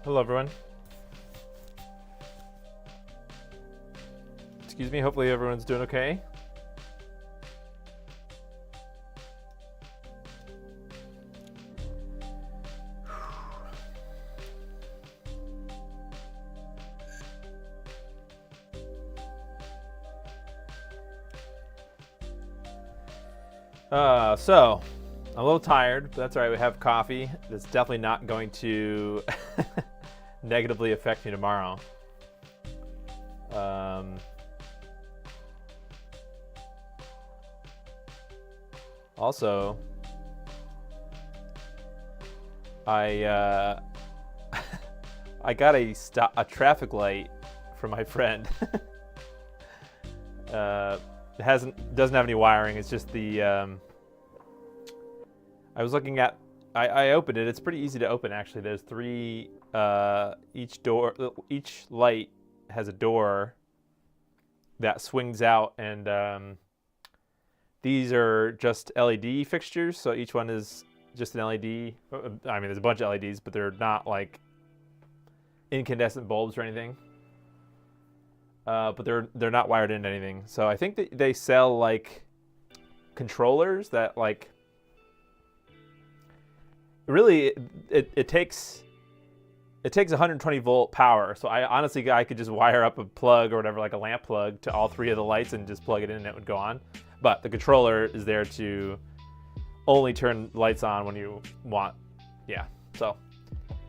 Hello, everyone. Excuse me, hopefully everyone's doing okay. So, I'm a little tired, but that's all right. We have coffee. That's definitely not going to negatively affect me tomorrow. Also, I I got a traffic light from my friend. It doesn't have any wiring. It's just the I was looking at. I opened it. It's pretty easy to open actually. There's three. Each light has a door that swings out, and these are just LED fixtures. So each one is just an LED. I mean, there's a bunch of LEDs, but they're not like incandescent bulbs or anything. But they're not wired into anything. So I think that they sell like controllers that like really it takes 120 volt power. So I could just wire up a plug or whatever, like a lamp plug, to all three of the lights and just plug it in and it would go on. But the controller is there to only turn lights on when you want. Yeah. So,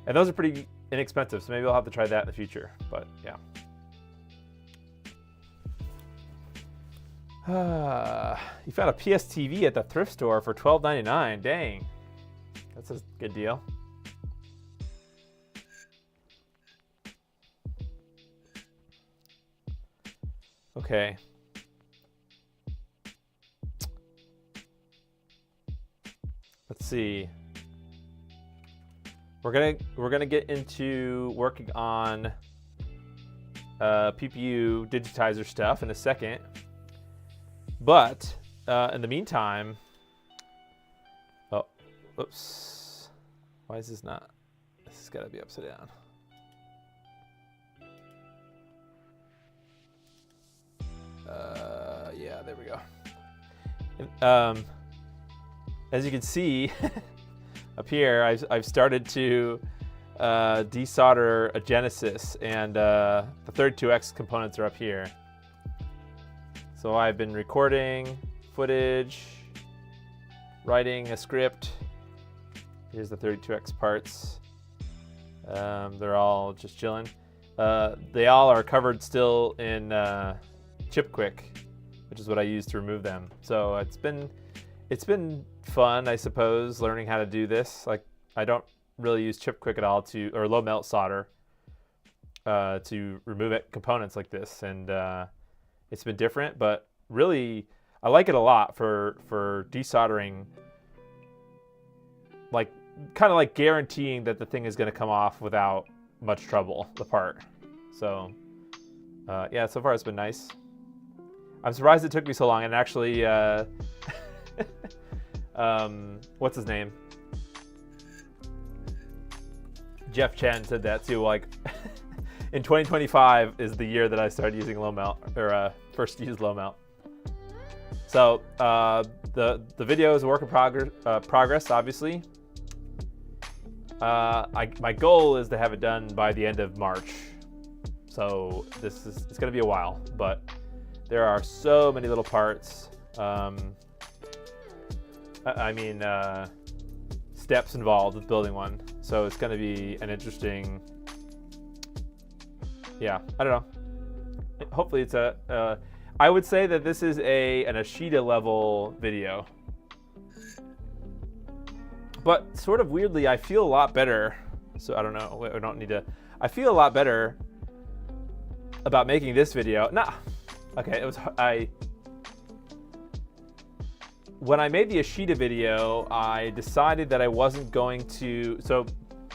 and those are pretty inexpensive. So maybe I'll have to try that in the future. But yeah. You found a PS TV at the thrift store for $12.99. Dang. That's a good deal. Okay. Let's see. We're gonna get into working on PPU digitizer stuff in a second. But in the meantime, oh, oops. Why is this not? This has got to be upside down. Yeah, there we go. And, as you can see up here, I've started to desolder a Genesis, and the 32X components are up here. So I've been recording footage, writing a script. Here's the 32X parts. They're all just chilling. They all are covered still in Chip Quick, which is what I use to remove them. So it's been fun, I suppose, learning how to do this. Like, I don't really use Chip Quick at all or low melt solder to remove components like this, and it's been different, but really I like it a lot for desoldering, like kind of like guaranteeing that the thing is going to come off without much trouble, the part. So yeah, so far it's been nice. I'm surprised it took me so long, and actually what's his name? Jeff Chen said that too, like in 2025 is the year that I started using low melt, or first used low melt. So the video is a work in progress, obviously. My goal is to have it done by the end of March. So it's going to be a while, but there are so many little parts. I mean, steps involved with building one. So it's going to be an interesting. Yeah, I don't know. Hopefully it's I would say that this is an Ashita level video. But sort of weirdly, I feel a lot better. So I don't know, I don't need to. I feel a lot better about making this video. Nah, okay, when I made the Ashita video, I decided that I wasn't going to. So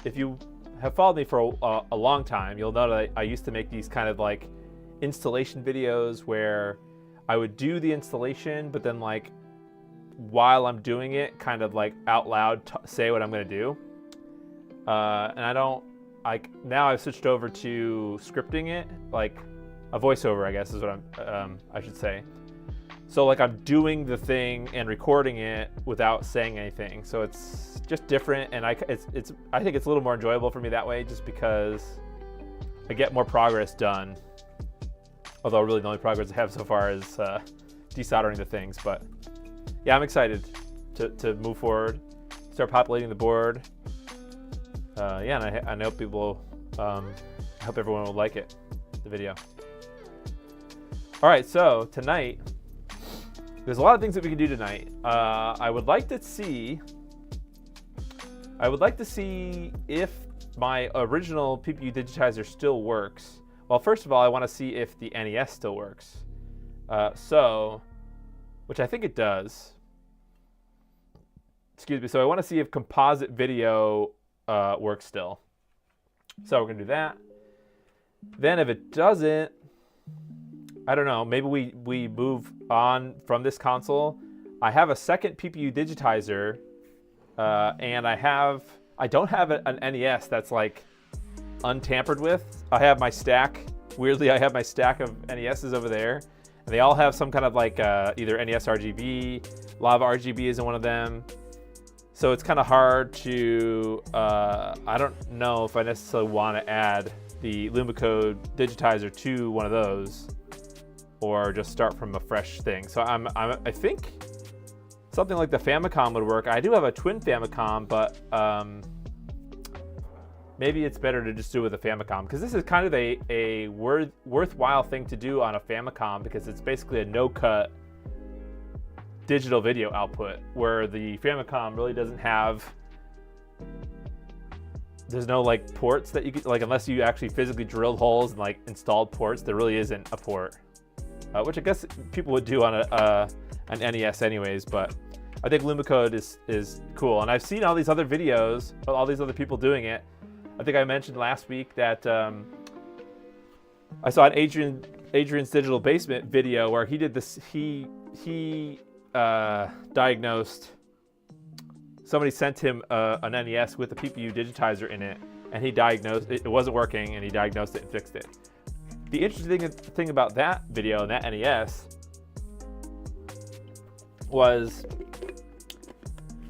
if you have followed me for a long time, you'll know that I used to make these kind of like installation videos where I would do the installation, but then like while I'm doing it, kind of like out loud say what I'm going to do. And I don't now I've switched over to scripting it, like a voiceover, I guess is what I should say. So like I'm doing the thing and recording it without saying anything. So it's just different, and I think it's a little more enjoyable for me that way, just because I get more progress done. Although really the only progress I have so far is desoldering the things. But yeah, I'm excited to move forward, start populating the board. Yeah, and I hope people, I hope everyone will like it, the video. All right, so tonight, there's a lot of things that we can do tonight. I would like to see if my original PPUdigitizer still works. Well, first of all, I want to see if the NES still works. Which I think it does. Excuse me. So I want to see if composite video works still. So we're gonna do that. Then if it doesn't, I don't know, maybe we move on from this console. I have a second PPUdigitizer, and I don't have an NES that's like untampered with. I have my stack. Weirdly, I have my stack of NESs over there, and they all have some kind of like either NES RGB, Lava RGB is in one of them. So it's kind of hard to, I don't know if I necessarily want to add the LumaCode digitizer to one of those, or just start from a fresh thing. So I think something like the Famicom would work. I do have a twin Famicom, but maybe it's better to just do it with a Famicom, because this is kind of a worthwhile thing to do on a Famicom, because it's basically a no-cut digital video output, where the Famicom really doesn't have, there's no like ports that you could, like, unless you actually physically drilled holes and like installed ports, there really isn't a port, which I guess people would do on an NES anyways. But I think LumaCode is cool, and I've seen all these other videos, all these other people doing it. I think I mentioned last week that I saw an Adrian's Digital Basement video where he did this. He diagnosed. Somebody sent him an NES with a PPUdigitizer in it, and he diagnosed it. It wasn't working, and he diagnosed it and fixed it. The interesting thing about that video and that NES was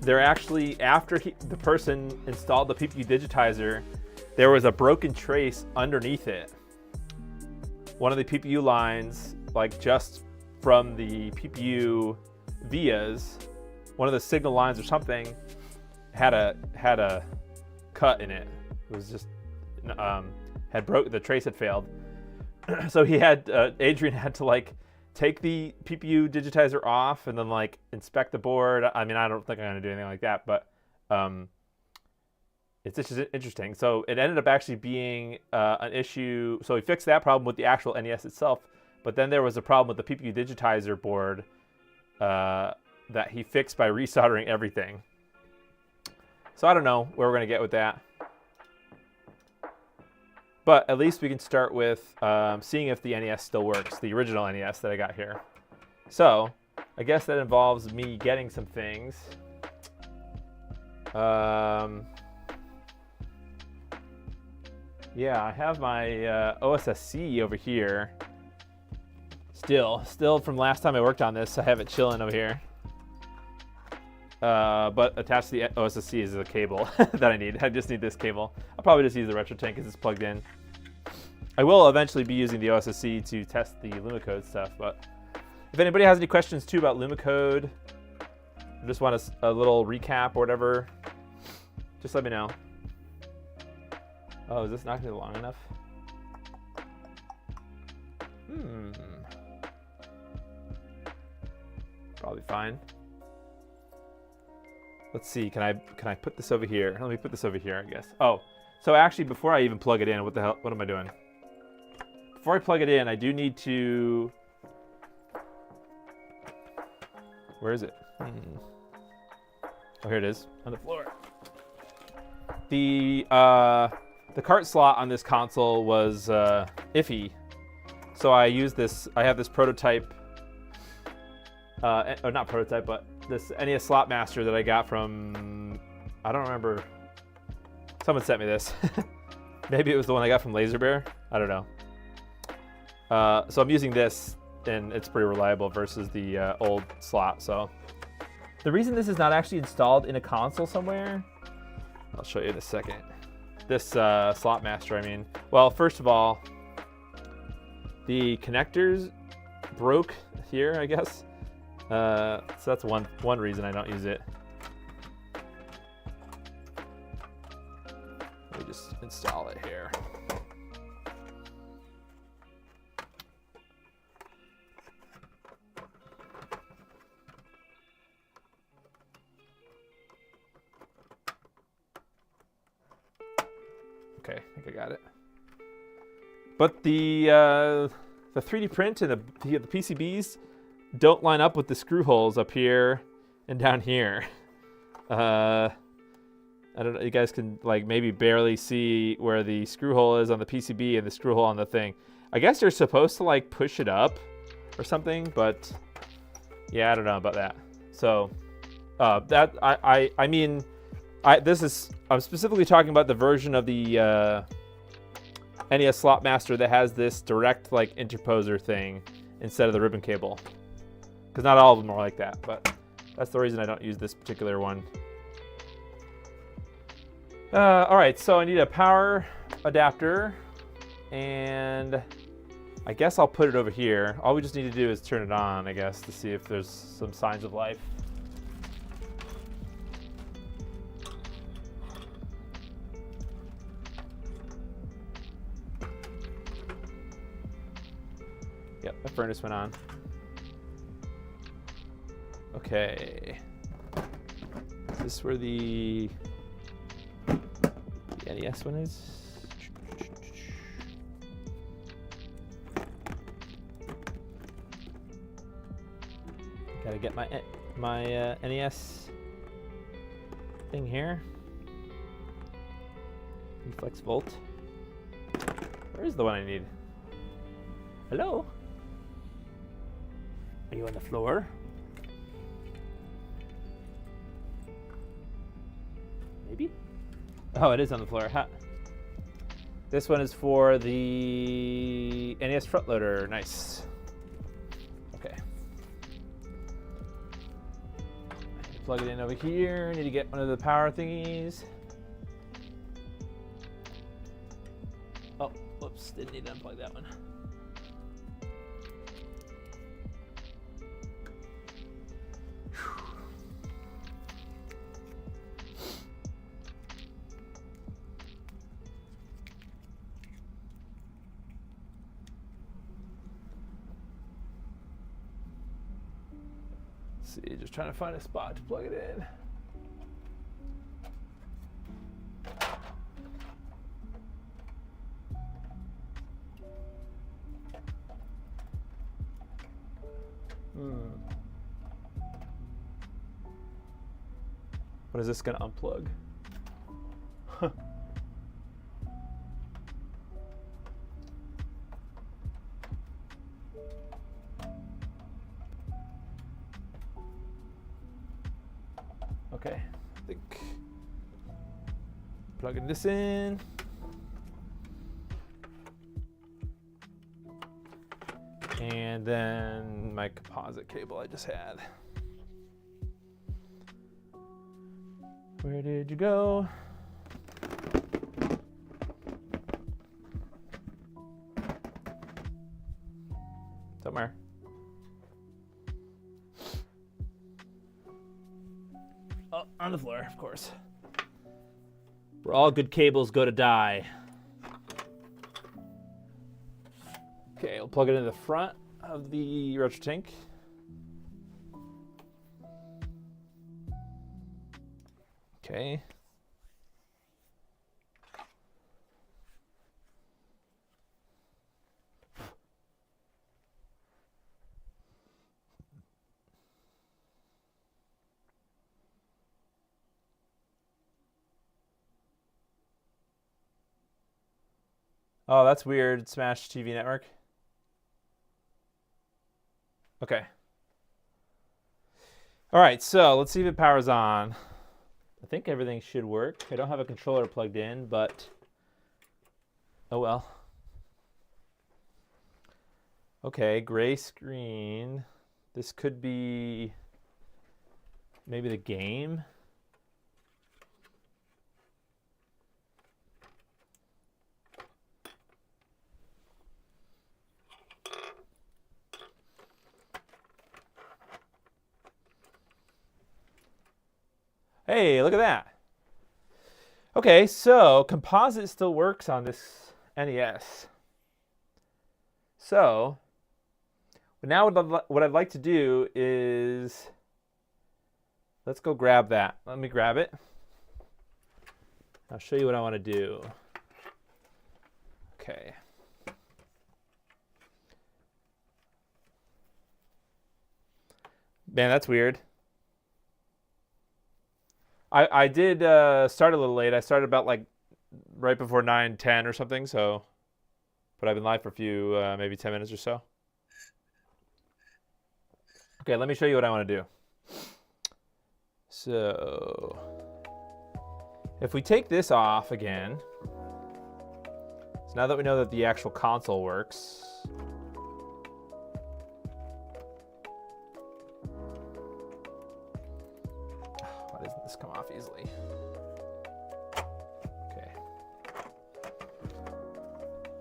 there actually, after the person installed the PPUdigitizer, there was a broken trace underneath it. One of the PPU lines, like just from the PPU vias, one of the signal lines or something, had a cut in it. It was just the trace had failed. So he had Adrian had to like take the PPUdigitizer off and then like inspect the board. I mean, I don't think I'm gonna do anything like that, but it's just interesting. So it ended up actually being an issue. So he fixed that problem with the actual NES itself, but then there was a problem with the PPUdigitizer board that he fixed by resoldering everything. So I don't know where we're gonna get with that, but at least we can start with seeing if the NES still works, the original NES that I got here. So I guess that involves me getting some things. Yeah, I have my OSSC over here. Still from last time I worked on this, I have it chilling over here. But attached to the OSSC is a cable that I need. I just need this cable. I'll probably just use the retro tank because it's plugged in. I will eventually be using the OSSC to test the LumaCode stuff, but if anybody has any questions too about LumaCode, or just want a little recap or whatever, just let me know. Oh, is this not going to be long enough? Probably fine. Let's see, can I put this over here? Let me put this over here, I guess. Oh, so actually before I even plug it in, what am I doing? Before I plug it in, I do need to, where is it? Oh, here it is, on the floor. The cart slot on this console was iffy, so I have this prototype, or not prototype, but this NES Slot Master that I got from, I don't remember, someone sent me this. Maybe it was the one I got from Laser Bear. I don't know. So I'm using this, and it's pretty reliable versus the old slot. So the reason this is not actually installed in a console somewhere, I'll show you in a second. This slot master, I mean. Well, first of all, the connectors broke here, I guess. So that's one reason I don't use it. Let me just install it here. Okay, I think I got it. But the 3D print and the PCBs don't line up with the screw holes up here and down here. I don't know, you guys can like maybe barely see where the screw hole is on the PCB and the screw hole on the thing. I guess you're supposed to like push it up or something, but yeah, I don't know about that. So I'm specifically talking about the version of the NES Slot Master that has this direct like interposer thing instead of the ribbon cable. Because not all of them are like that, but that's the reason I don't use this particular one. All right, so I need a power adapter, and I guess I'll put it over here. All we just need to do is turn it on, I guess, to see if there's some signs of life. Yep, the furnace went on. Okay. Is this where the NES one is? Gotta get my NES thing here. Reflex volt. Where is the one I need? Hello? Are you on the floor? Maybe? Oh, it is on the floor. Ha. This one is for the NES front loader. Nice. Okay. Plug it in over here. Need to get one of the power thingies. Oh, whoops. Didn't need to unplug that one. See, just trying to find a spot to plug it in. What is this going to unplug? Okay, I think plugging this in. And then my composite cable I just had. Where did you go? Somewhere. Oh, on the floor, of course. Where all good cables go to die. Okay, we'll plug it in the front of the RetroTink. Okay. Oh, that's weird. Smash TV network. Okay. All right, so let's see if it powers on. I think everything should work. I don't have a controller plugged in, but Oh well. Okay, gray screen. This could be maybe the game. Hey, look at that. Okay, so composite still works on this NES. So now what I'd like to do is, let's go grab that. Let me grab it. I'll show you what I want to do. Okay. Man, that's weird. I did start a little late. I started about like right before 9:10 or something. So, but I've been live for a few, maybe 10 minutes or so. Okay, let me show you what I want to do. So, if we take this off again, so now that we know that the actual console works. Why doesn't this come off easily? Okay.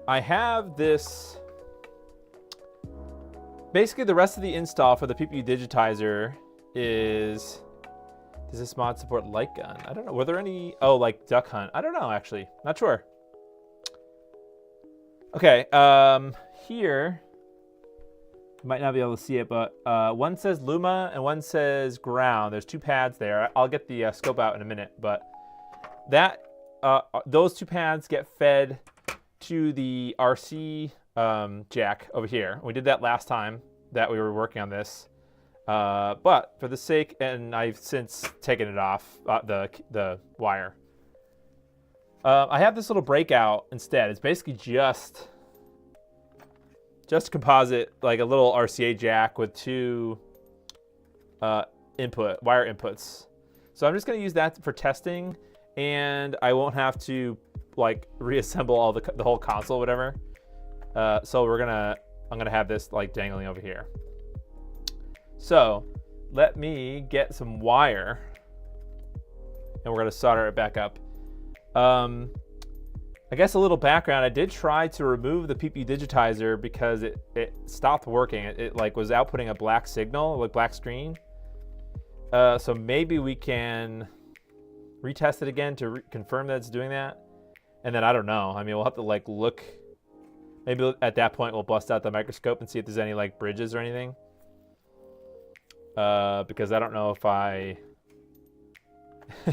I have this. Basically, the rest of the install for the PPUdigitizer is. Does this mod support light gun? I don't know. Were there any? Oh, like duck hunt. I don't know, actually. Not sure. Okay. Here. You might not be able to see it, but one says Luma and one says ground. There's two pads there. I'll get the scope out in a minute, but that those two pads get fed to the RC jack over here. We did that last time that we were working on this, but for the sake, and I've since taken it off the wire. I have this little breakout instead. It's basically just composite, like a little RCA jack with two wire inputs. So I'm just going to use that for testing, and I won't have to like reassemble all the whole console, whatever. So I'm gonna have this like dangling over here. So let me get some wire, and we're gonna solder it back up. I guess a little background, I did try to remove the PPUdigitizer because it stopped working. It like was outputting a black signal, like black screen. So maybe we can retest it again to confirm that it's doing that. And then I don't know. I mean, we'll have to like look. Maybe at that point we'll bust out the microscope and see if there's any like bridges or anything. Because I don't know if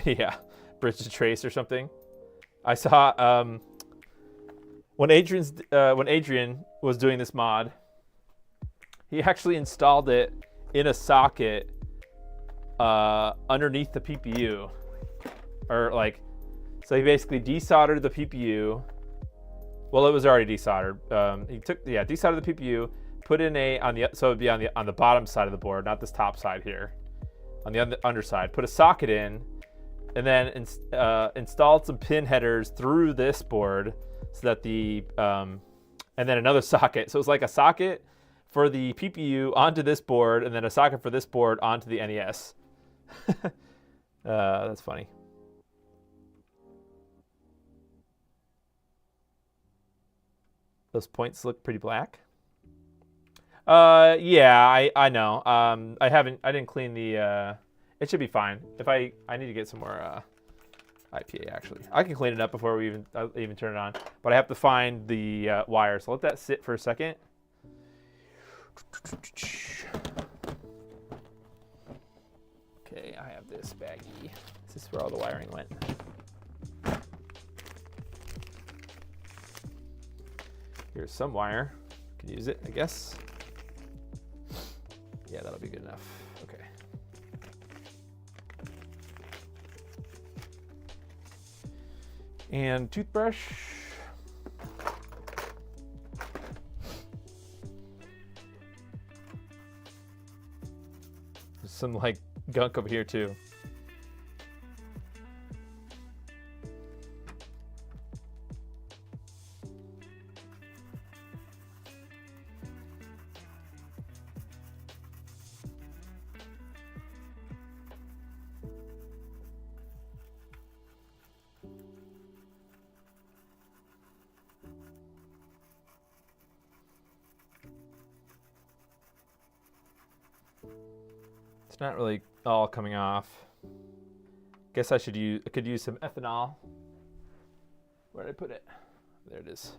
yeah, bridge to trace or something. I saw when Adrian was doing this mod, he actually installed it in a socket underneath the PPU, or like, so he basically desoldered the PPU. Well, it was already desoldered. He desoldered the PPU, put in so it would be on the bottom side of the board, not this top side here, on the underside. Put a socket in, and then installed some pin headers through this board, so that and then another socket. So it's like a socket for the PPU onto this board, and then a socket for this board onto the NES. That's funny. Those points look pretty black. Yeah, I know. I didn't clean the. It should be fine. If I need to get some more IPA actually. I can clean it up before we even turn it on. But I have to find the wire. So let that sit for a second. Okay, I have this baggie. This is where all the wiring went. Here's some wire. Can use it, I guess. Yeah, that'll be good enough. Okay. And toothbrush. There's some like gunk over here too. not really all coming off. Guess I could use some ethanol. Where did I put it? There it is.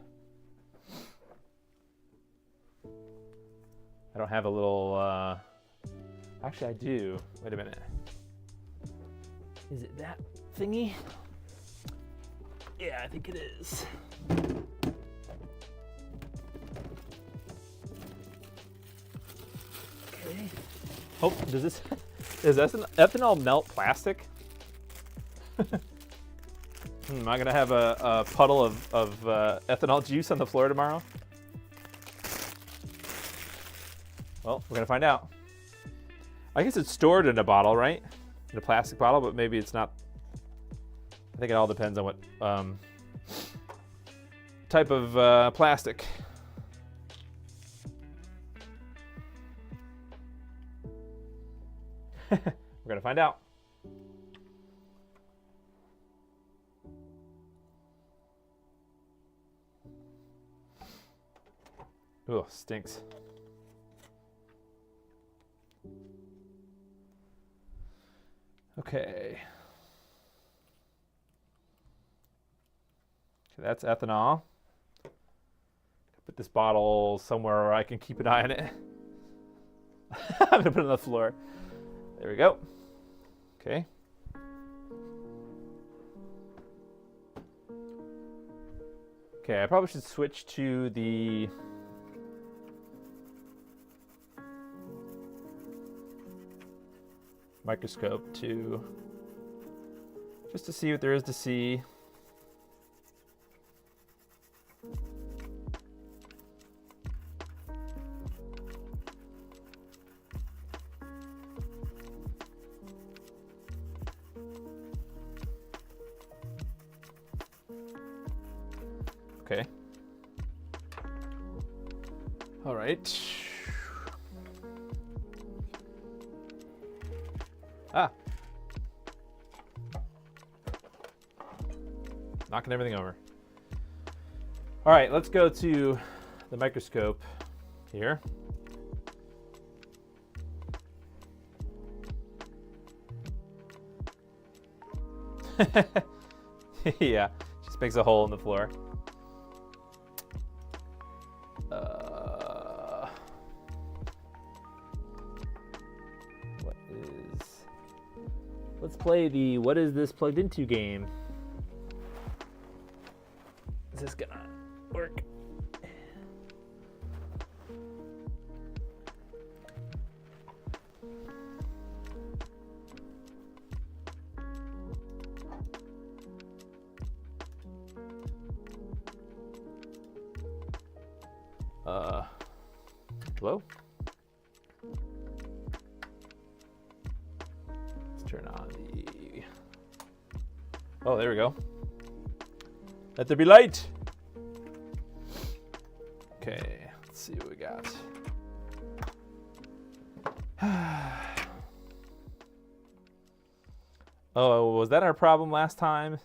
I don't have a little, actually I do. Wait a minute. Is it that thingy? Yeah, I think it is. Okay. Oh, does ethanol melt plastic? Am I gonna have a puddle of ethanol juice on the floor tomorrow? Well, we're gonna find out. I guess it's stored in a bottle, right? In a plastic bottle, but maybe it's not. I think it all depends on what type of plastic. We're gonna find out. Ooh, stinks. Okay. That's ethanol. Put this bottle somewhere where I can keep an eye on it. I'm gonna put it on the floor. There we go. Okay. Okay, I probably should switch to the microscope just to see what there is to see. Okay. All right. Ah. Knocking everything over. All right, let's go to the microscope here. Yeah, just makes a hole in the floor. Let's play the what is this plugged into game. Is this gonna work? Hello? Let's turn on the... Oh, there we go. Let there be light. Okay, let's see what we got. Oh, was that our problem last time?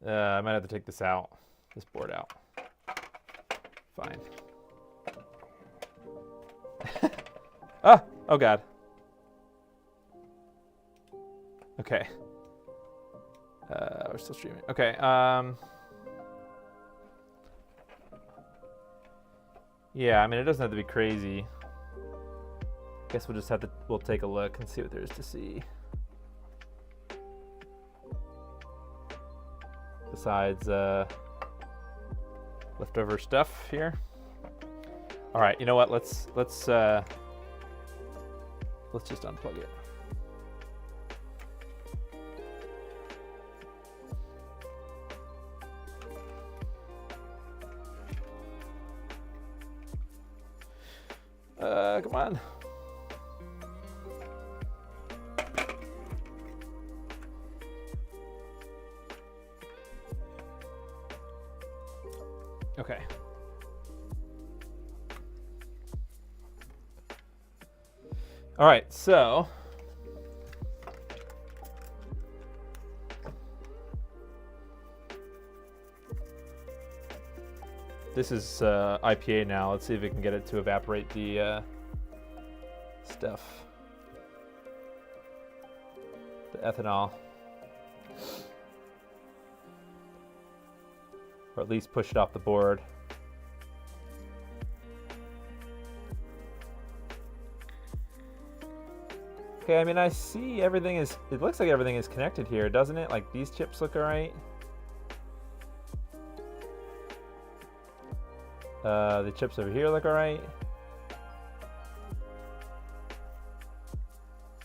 I might have to take this out, this board out. Fine. Oh God. Okay. We're still streaming. Okay. Yeah, I mean, it doesn't have to be crazy. Guess we'll just have to, we'll take a look and see what there is to see. Besides leftover stuff here. All right, you know what? Let's just unplug it. Come on. Okay. All right, so this is IPA now. Let's see if we can get it to evaporate the stuff. ethanol. Or at least push it off the board. Okay, I mean, I see everything is, it looks like everything is connected here, doesn't it? Like, these chips look all right. The chips over here look all right.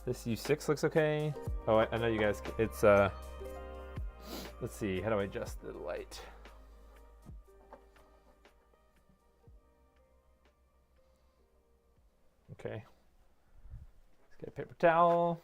This U6 looks okay. Oh, I know you guys, it's, let's see, how do I adjust the light? Okay. Let's get a paper towel.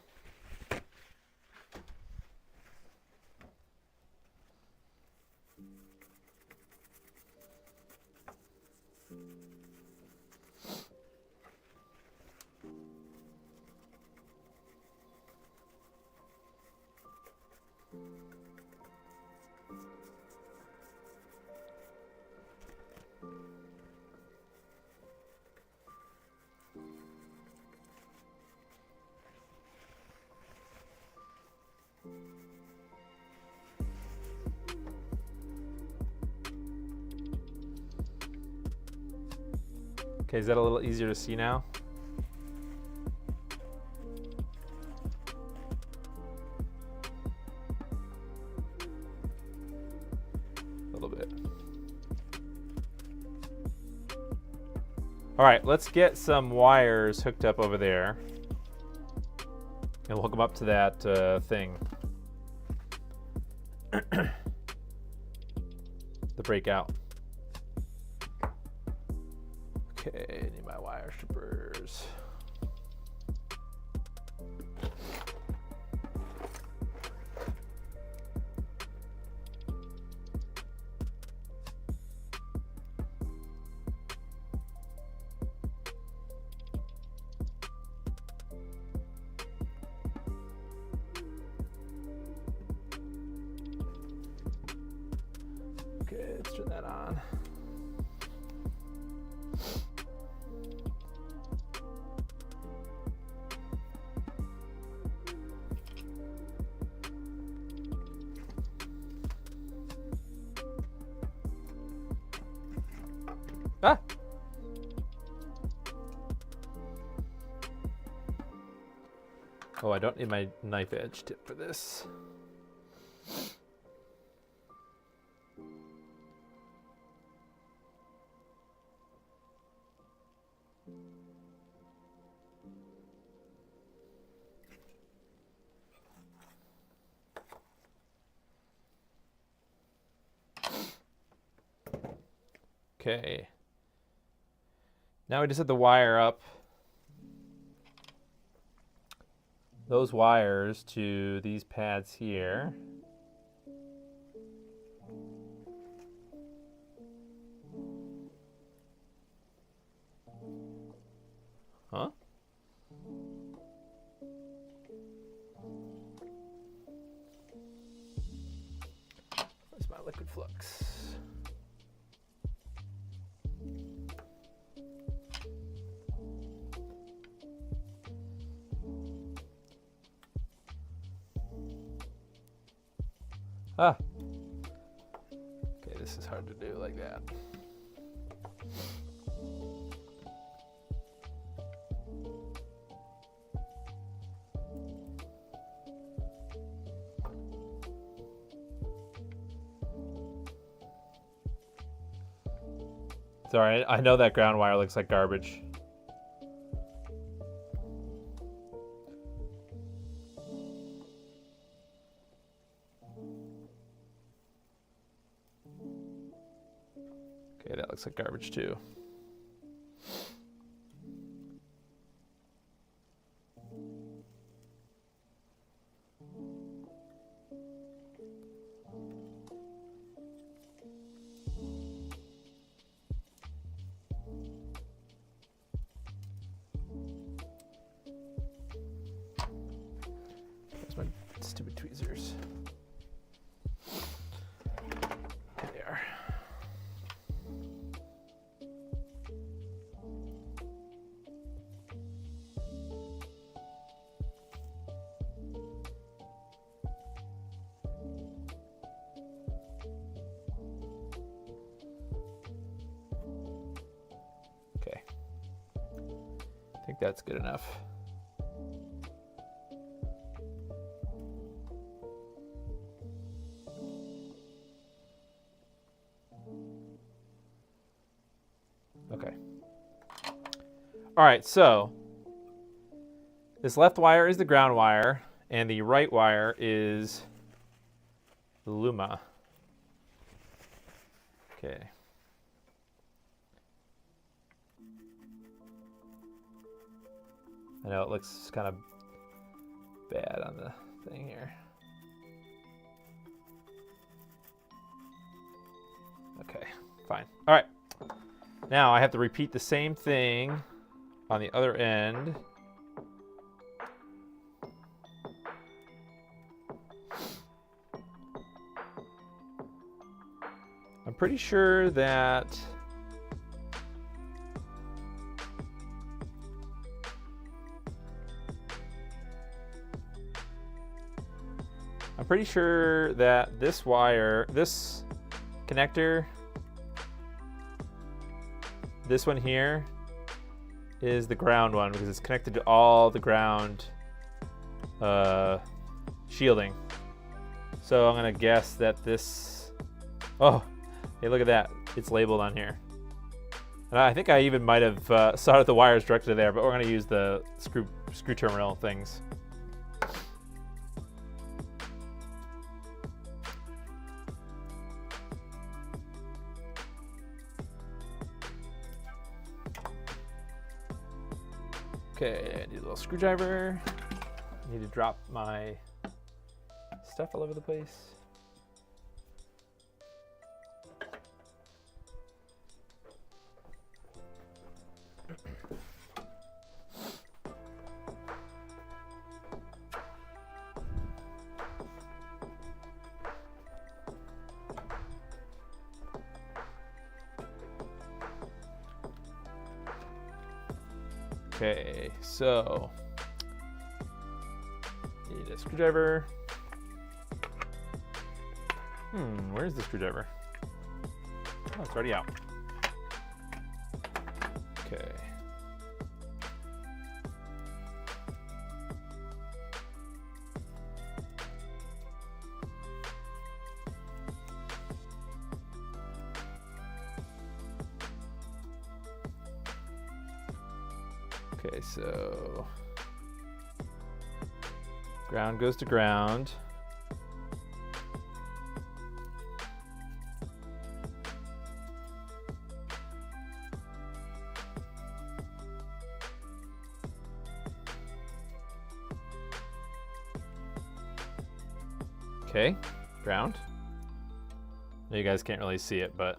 Okay, is that a little easier to see now? A little bit. All right, let's get some wires hooked up over there. And we'll hook them up to that thing. The breakout. Okay, need my wire strippers. Okay, let's turn that on. Ah! Oh, I don't need my knife edge tip for this. Okay. Now we just have to wire up those wires to these pads here. Huh? Where's my liquid flux? Ah. Okay, this is hard to do like that. Sorry, I know that ground wire looks like garbage. Okay, that looks like garbage too. There's my stupid tweezers. There they are. think that's good enough. Okay. All right, so this left wire is the ground wire, and the right wire is the Luma. Okay. I know it looks kind of bad on the thing here. Okay, fine. All right. Now I have to repeat the same thing on the other end. I'm pretty sure that this wire, this connector, this one here is the ground one because it's connected to all the ground shielding. So I'm gonna guess that this, oh, hey, look at that. It's labeled on here. And I think I even might have soldered the wires directly there, but we're gonna use the screw terminal things. Okay, I need a little screwdriver. I need to drop my stuff all over the place. Okay, so need a screwdriver. Where's the screwdriver? Oh, it's already out. Okay. Okay, so ground goes to ground. Okay, ground. You guys can't really see it, but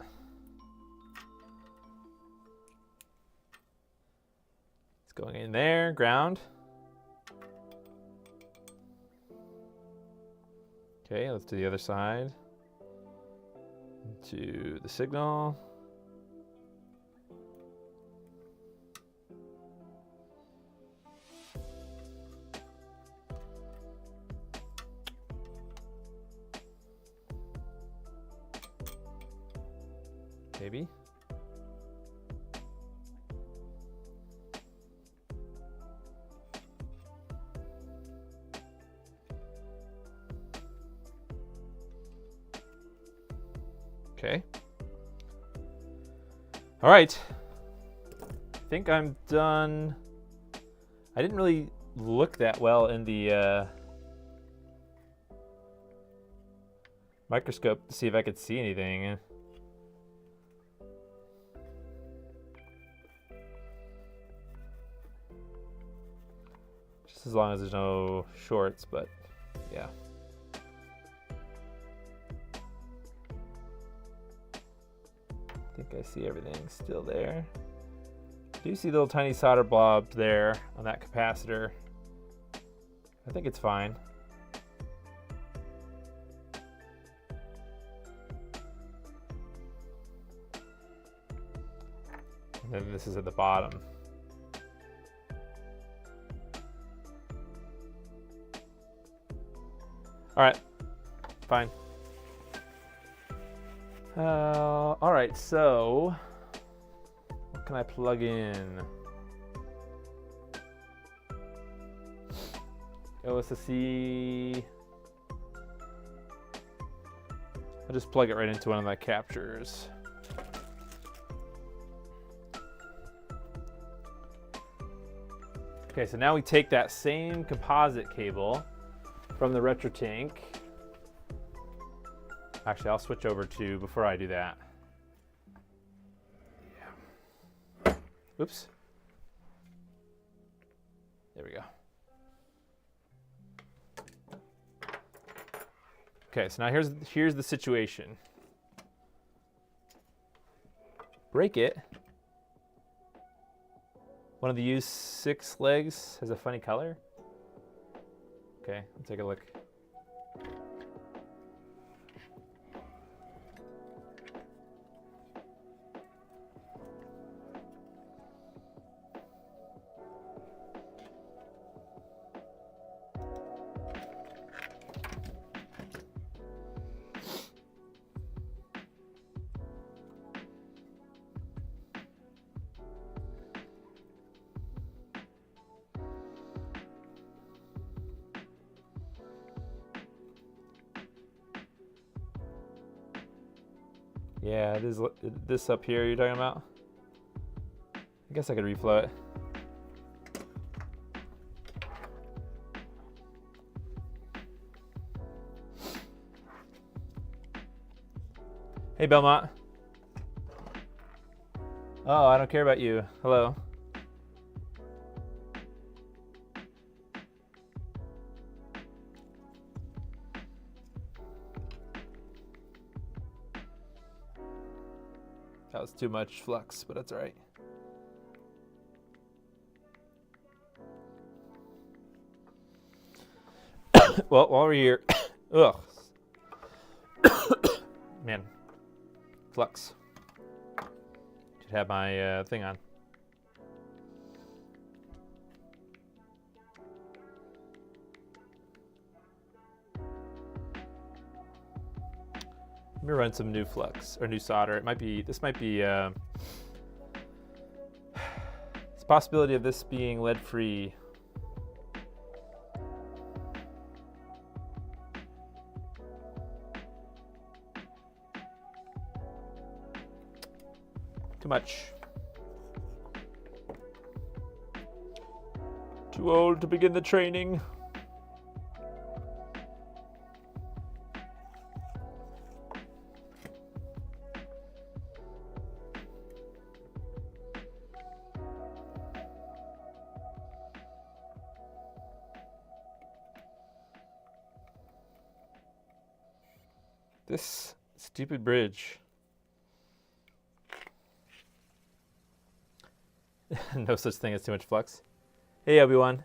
it's going in there, ground. Okay, let's do the other side. To the signal. Maybe. Okay. All right. I think I'm done. I didn't really look that well in the microscope to see if I could see anything. Just as long as there's no shorts, but yeah. I think I see everything still there. I do see the little tiny solder blob there on that capacitor. I think it's fine. And then this is at the bottom. All right, fine. All right, so what can I plug in? OSSC. I'll just plug it right into one of the captures. Okay, so now we take that same composite cable from the RetroTink. Actually, I'll switch over to, before I do that. Yeah. Oops. There we go. Okay, so now here's the situation. Break it. One of the U6 legs has a funny color. Okay, let's take a look. Yeah, it is this up here you're talking about? I guess I could reflow it. Hey, Belmont. Oh, I don't care about you. Hello. That was too much flux, but that's all right. Well, while we're here, ugh. Man, flux. Should have my thing on. Let me run some new flux or new solder. It might be, this might be, it's a possibility of this being lead free. Too much. Too old to begin the training. This stupid bridge. No such thing as too much flux. Hey, Obi-Wan.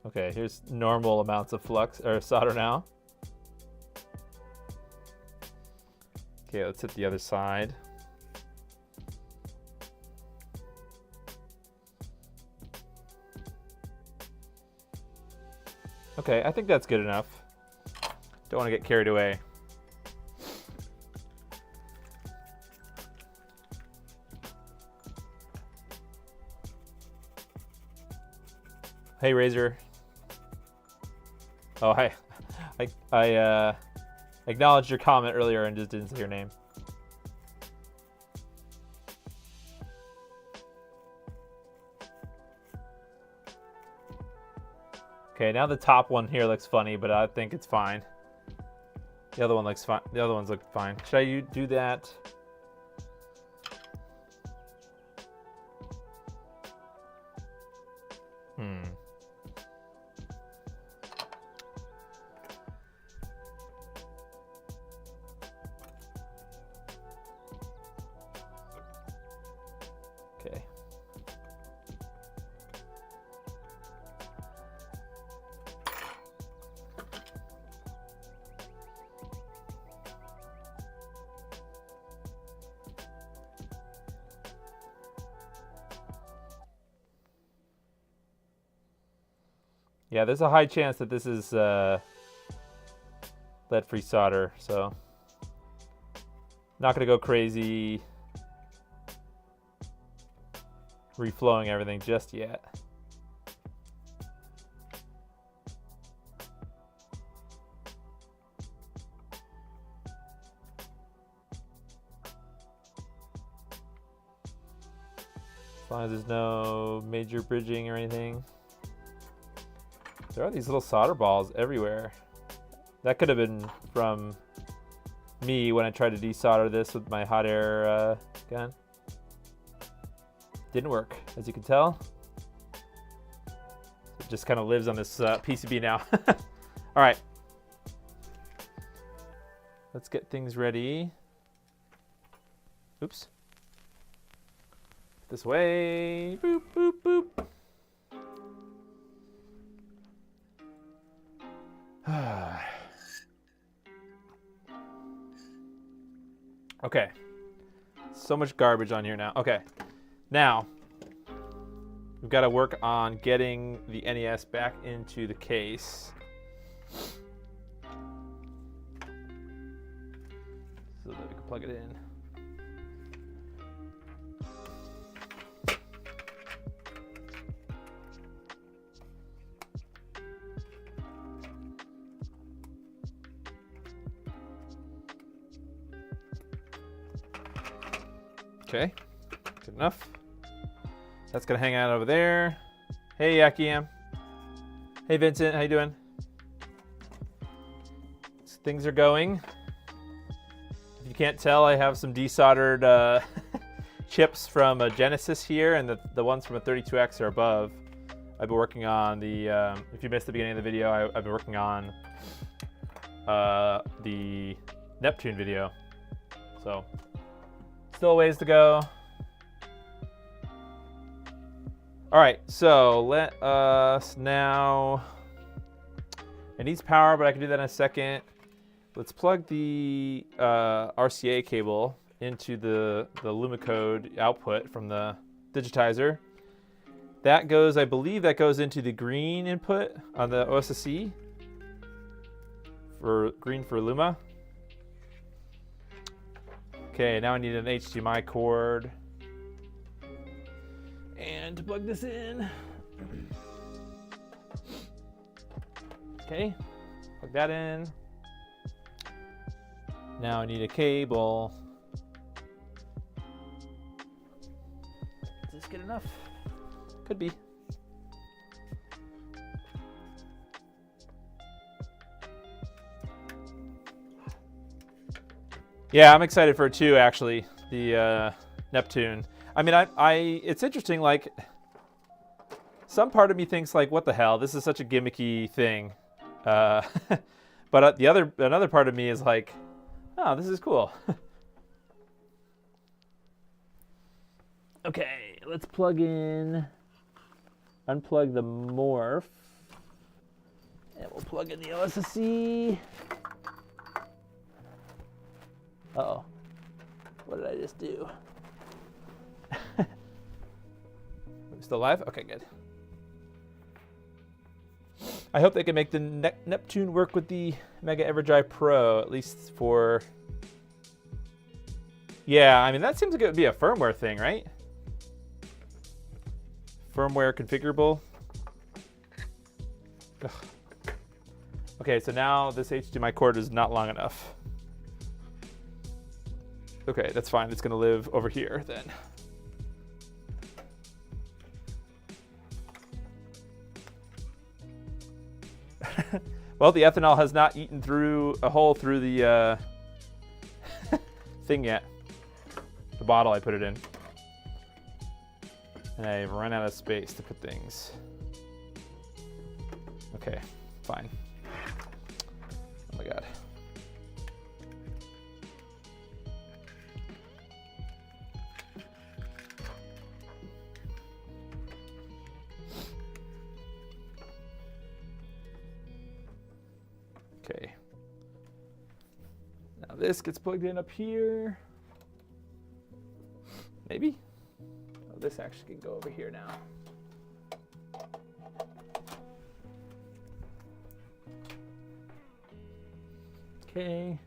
Okay, here's normal amounts of flux or solder now. Okay, let's hit the other side. Okay, I think that's good enough. Don't want to get carried away. Hey, Razor. Oh, hi. I acknowledged your comment earlier and just didn't say your name. Okay, now the top one here looks funny, but I think it's fine. The other one looks fine. The other ones look fine. Should I do that? Okay. Yeah, there's a high chance that this is lead-free solder, so not gonna go crazy reflowing everything just yet. As long as there's no major bridging or anything. There are these little solder balls everywhere. That could have been from me when I tried to desolder this with my hot air gun. Didn't work, as you can tell. It just kind of lives on this PCB now. All right. Let's get things ready. Oops. This way. Boop, boop, boop. Okay. So much garbage on here now. Okay. Now, we've got to work on getting the NES back into the case. So that we can plug it in. Okay, good enough. That's gonna hang out over there. Hey, Yakiam. Hey, Vincent, how you doing? Things are going. If you can't tell, I have some desoldered chips from a Genesis here, and the ones from a 32X are above. I've been working on the, if you missed the beginning of the video, I've been working on the Neptune video. So, still a ways to go. All right, so let us now, it needs power, but I can do that in a second. Let's plug the RCA cable into the LumaCode output from the digitizer. That goes, I believe that goes into the green input on the OSSC, for green for Luma. Okay, now I need an HDMI cord. And to plug this in. Okay, plug that in. Now I need a cable. Is this good enough? Could be. Yeah, I'm excited for it too, actually, the Neptune. I mean, it's interesting, like, some part of me thinks, like, what the hell, this is such a gimmicky thing. But another part of me is like, oh, this is cool. Okay, let's plug in, unplug the morph, and we'll plug in the OSSC. Uh-oh, what did I just do? Still live? Okay, good. I hope they can make the Neptune work with the Mega EverDrive Pro, at least for... Yeah, I mean, that seems like it would be a firmware thing, right? Firmware configurable. Ugh. Okay, so now this HDMI cord is not long enough. Okay, that's fine. It's going to live over here then. Well, the ethanol has not eaten through a hole through the thing yet. The bottle I put it in. And I've run out of space to put things. Okay, fine. Oh my God. Okay. Now this gets plugged in up here. Maybe? Oh, this actually can go over here now. Okay.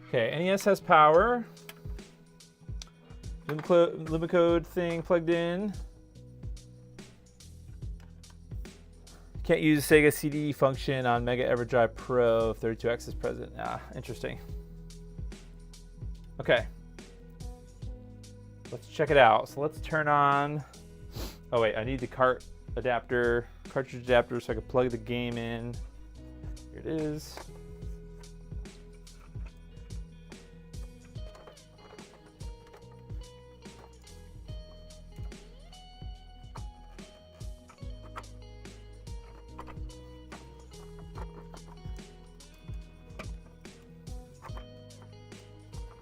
Okay, NES has power. LumaCode thing plugged in. Can't use Sega CD function on Mega EverDrive Pro if 32X is present. Ah, interesting. Okay. Let's check it out. So let's turn on. Oh wait, I need the cartridge adapter so I can plug the game in. Here it is.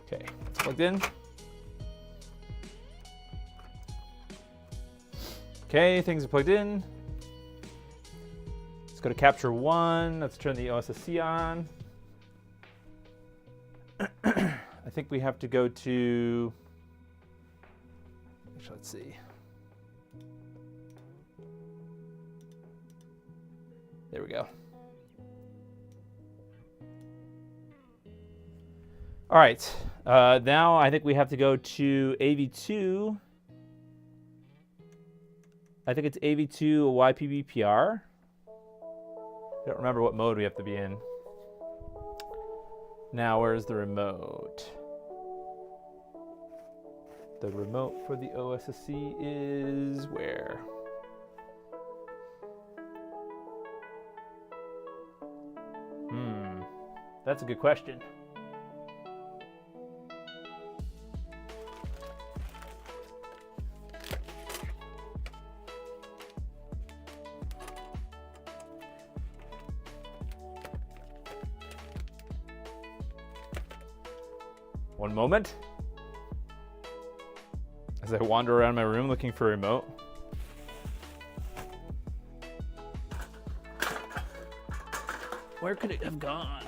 Okay, it's plugged in. Okay, things are plugged in. Let's go to capture 1. Let's turn the OSSC on. I think we have to go to, actually, let's see. There we go. All right, now I think we have to go to AV2. I think it's AV2 YPBPR. I don't remember what mode we have to be in. Now, where's the remote? The remote for the OSSC is where? That's a good question. One moment, as I wander around my room looking for a remote. Where could it have gone?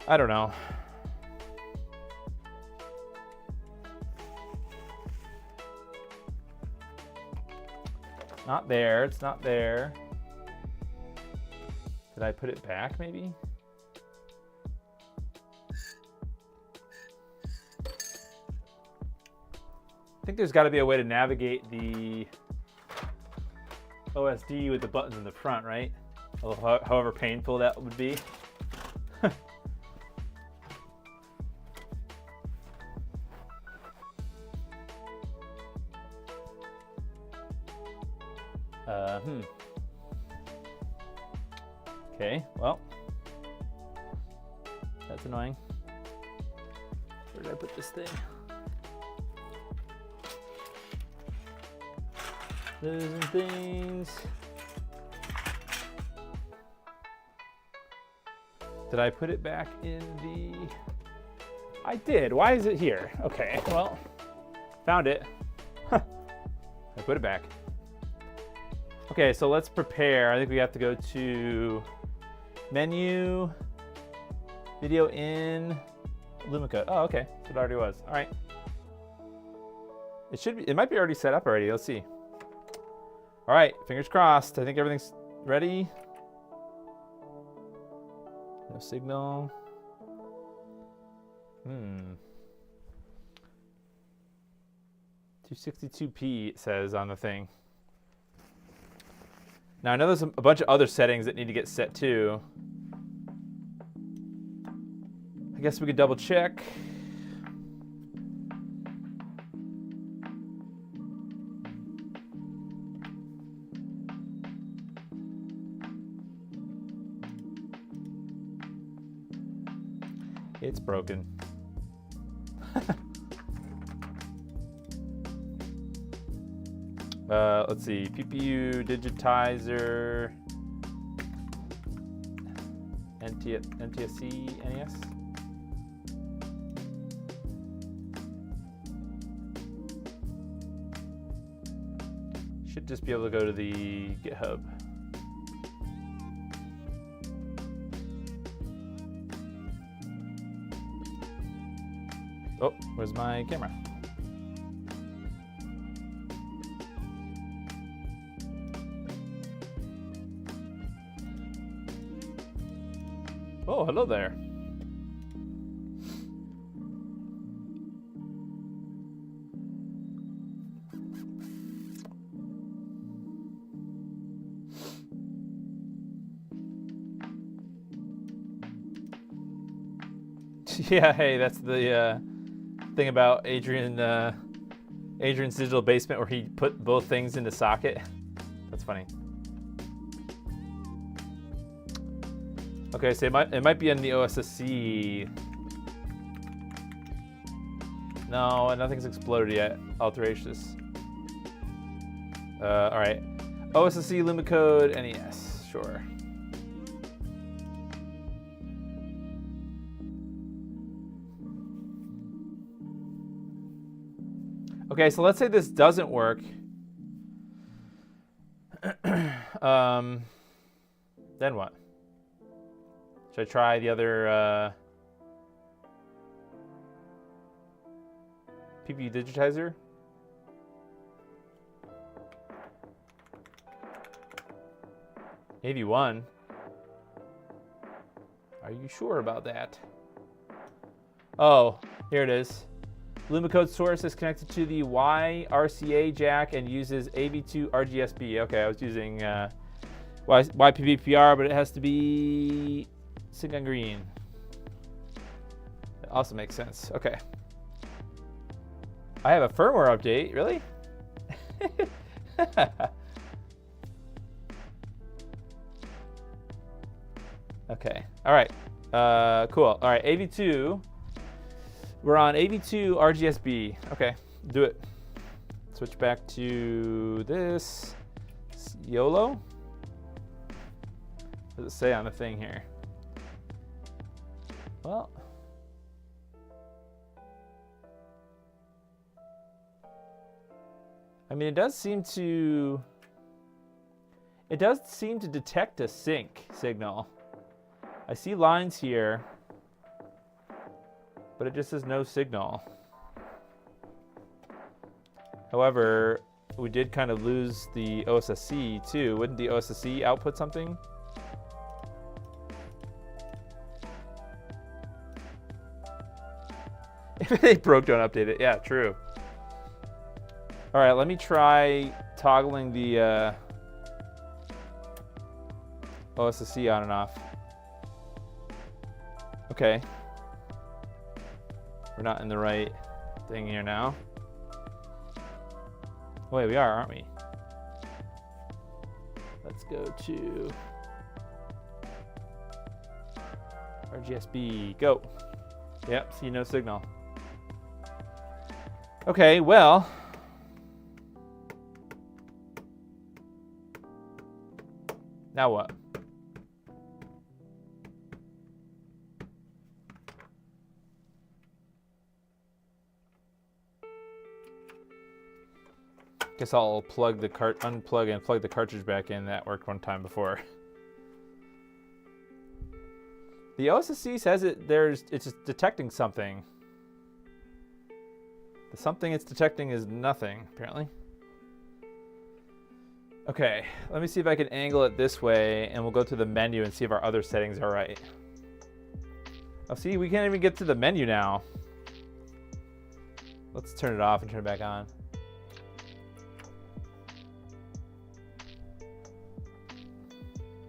I don't know. Not there, it's not there. Did I put it back, maybe? I think there's got to be a way to navigate the OSD with the buttons in the front, right? However painful that would be. Okay, well, that's annoying. Where did I put this thing? Losing things. Did I put it back in the... I did. Why is it here? Okay, well, found it. I put it back. Okay, so let's prepare. I think we have to go to menu, video in, LumaCode. Oh, okay, so it already was. All right. It should be, it might be already set up already. Let's see. All right, fingers crossed. I think everything's ready. No signal. 262p it says on the thing. Now I know there's a bunch of other settings that need to get set too. I guess we could double check. It's broken. Let's see, PPUdigitizer, NTSC, NES. Should just be able to go to the GitHub. Oh, where's my camera? Oh, hello there. Yeah, hey, that's the thing about Adrian's digital basement where he put both things into socket. That's funny. Okay, so it might be on the OSSC. No, nothing's exploded yet. Alterations. All right. OSSC, LumaCode, NES. Sure. Okay, so let's say this doesn't work. Then what? Should I try the other PPUdigitizer? Maybe one. Are you sure about that? Oh, here it is. LumaCode source is connected to the YRCA jack and uses AV2 RGSB. Okay, I was using YPPPR, but it has to be sync on green. That also makes sense. Okay. I have a firmware update. Really? Okay. All right. Cool. All right. AV2. We're on AV2 RGSB. Okay. Do it. Switch back to this. YOLO. What does it say on the thing here? Well. I mean, it does seem to detect a sync signal. I see lines here, but it just says no signal. However, we did kind of lose the OSSC too. Wouldn't the OSSC output something? If it ain't broke, don't update it. Yeah, true. All right, let me try toggling the OSSC on and off. Okay. We're not in the right thing here now. Wait, we are, aren't we? Let's go to RGSB. Go. Yep, see no signal. Okay, well. Now what? Guess I'll plug the unplug and plug the cartridge back in. That worked one time before. The OSSC says it's just detecting something. The something it's detecting is nothing, apparently. Okay, let me see if I can angle it this way, and we'll go to the menu and see if our other settings are right. Oh, see, we can't even get to the menu now. Let's turn it off and turn it back on.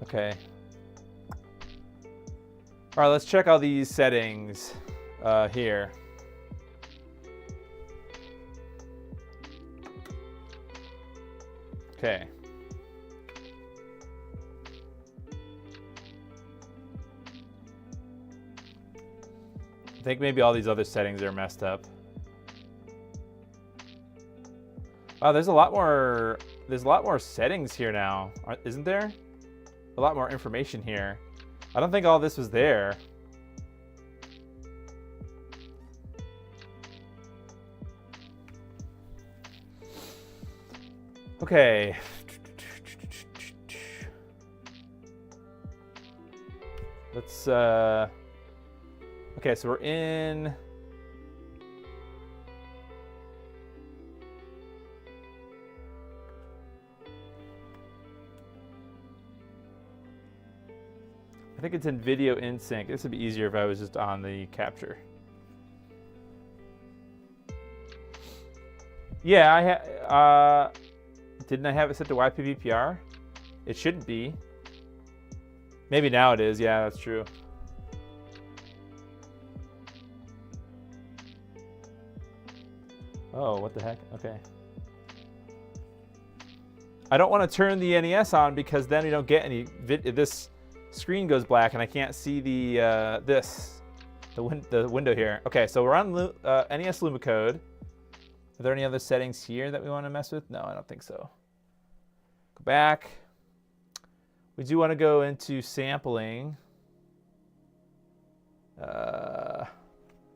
Okay. All right, let's check all these settings here. Okay. I think maybe all these other settings are messed up. Wow, there's a lot more settings here now, isn't there? A lot more information here. I don't think all this was there. Okay. Let's okay, so we're in I think it's in video in sync. This would be easier if I was just on the capture. Yeah, didn't I have it set to YPVPR? It shouldn't be. Maybe now it is. Yeah, that's true. Oh, what the heck? Okay. I don't want to turn the NES on because then we don't get any this screen goes black and I can't see the the window here. Okay, so we're on NES LumaCode. Are there any other settings here that we want to mess with? No, I don't think so. Go back. We do want to go into sampling. Let's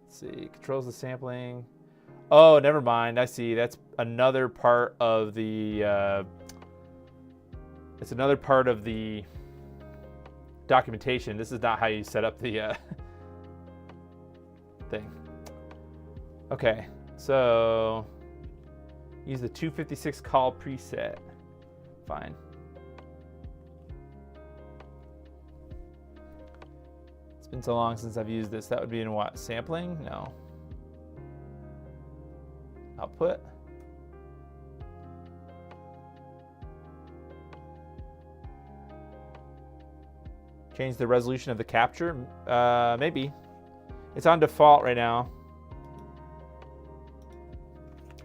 see, controls the sampling. Oh, never mind. I see. That's another part of the. It's another part of the documentation. This is not how you set up the thing. Okay, so use the 256 call preset. Fine. It's been so long since I've used this. That would be in what? Sampling? No. Output. Change the resolution of the capture? Maybe. It's on default right now.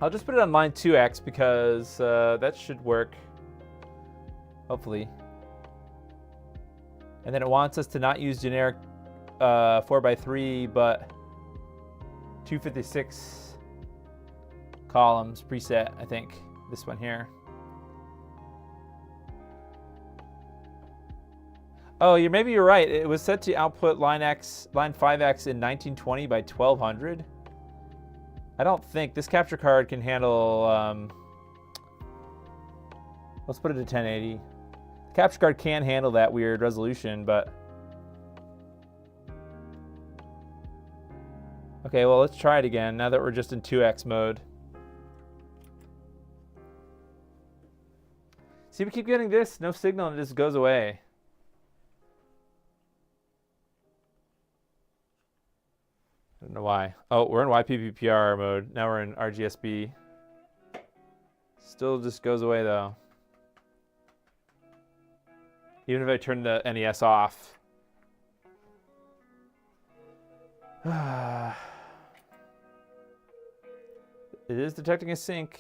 I'll just put it on line 2x because that should work. Hopefully. And then it wants us to not use generic 4x3, but 256 columns preset, I think. This one here. Oh, maybe you're right. It was set to output line 5x in 1920 by 1200. I don't think this capture card can handle. Let's put it to 1080. The capture card can handle that weird resolution, but okay. Well, let's try it again now that we're just in 2x mode. See, we keep getting this no signal and it just goes away. I don't know why. Oh, we're in YPPPR mode. Now we're in RGSB. Still just goes away though. Even if I turn the NES off. It is detecting a sync.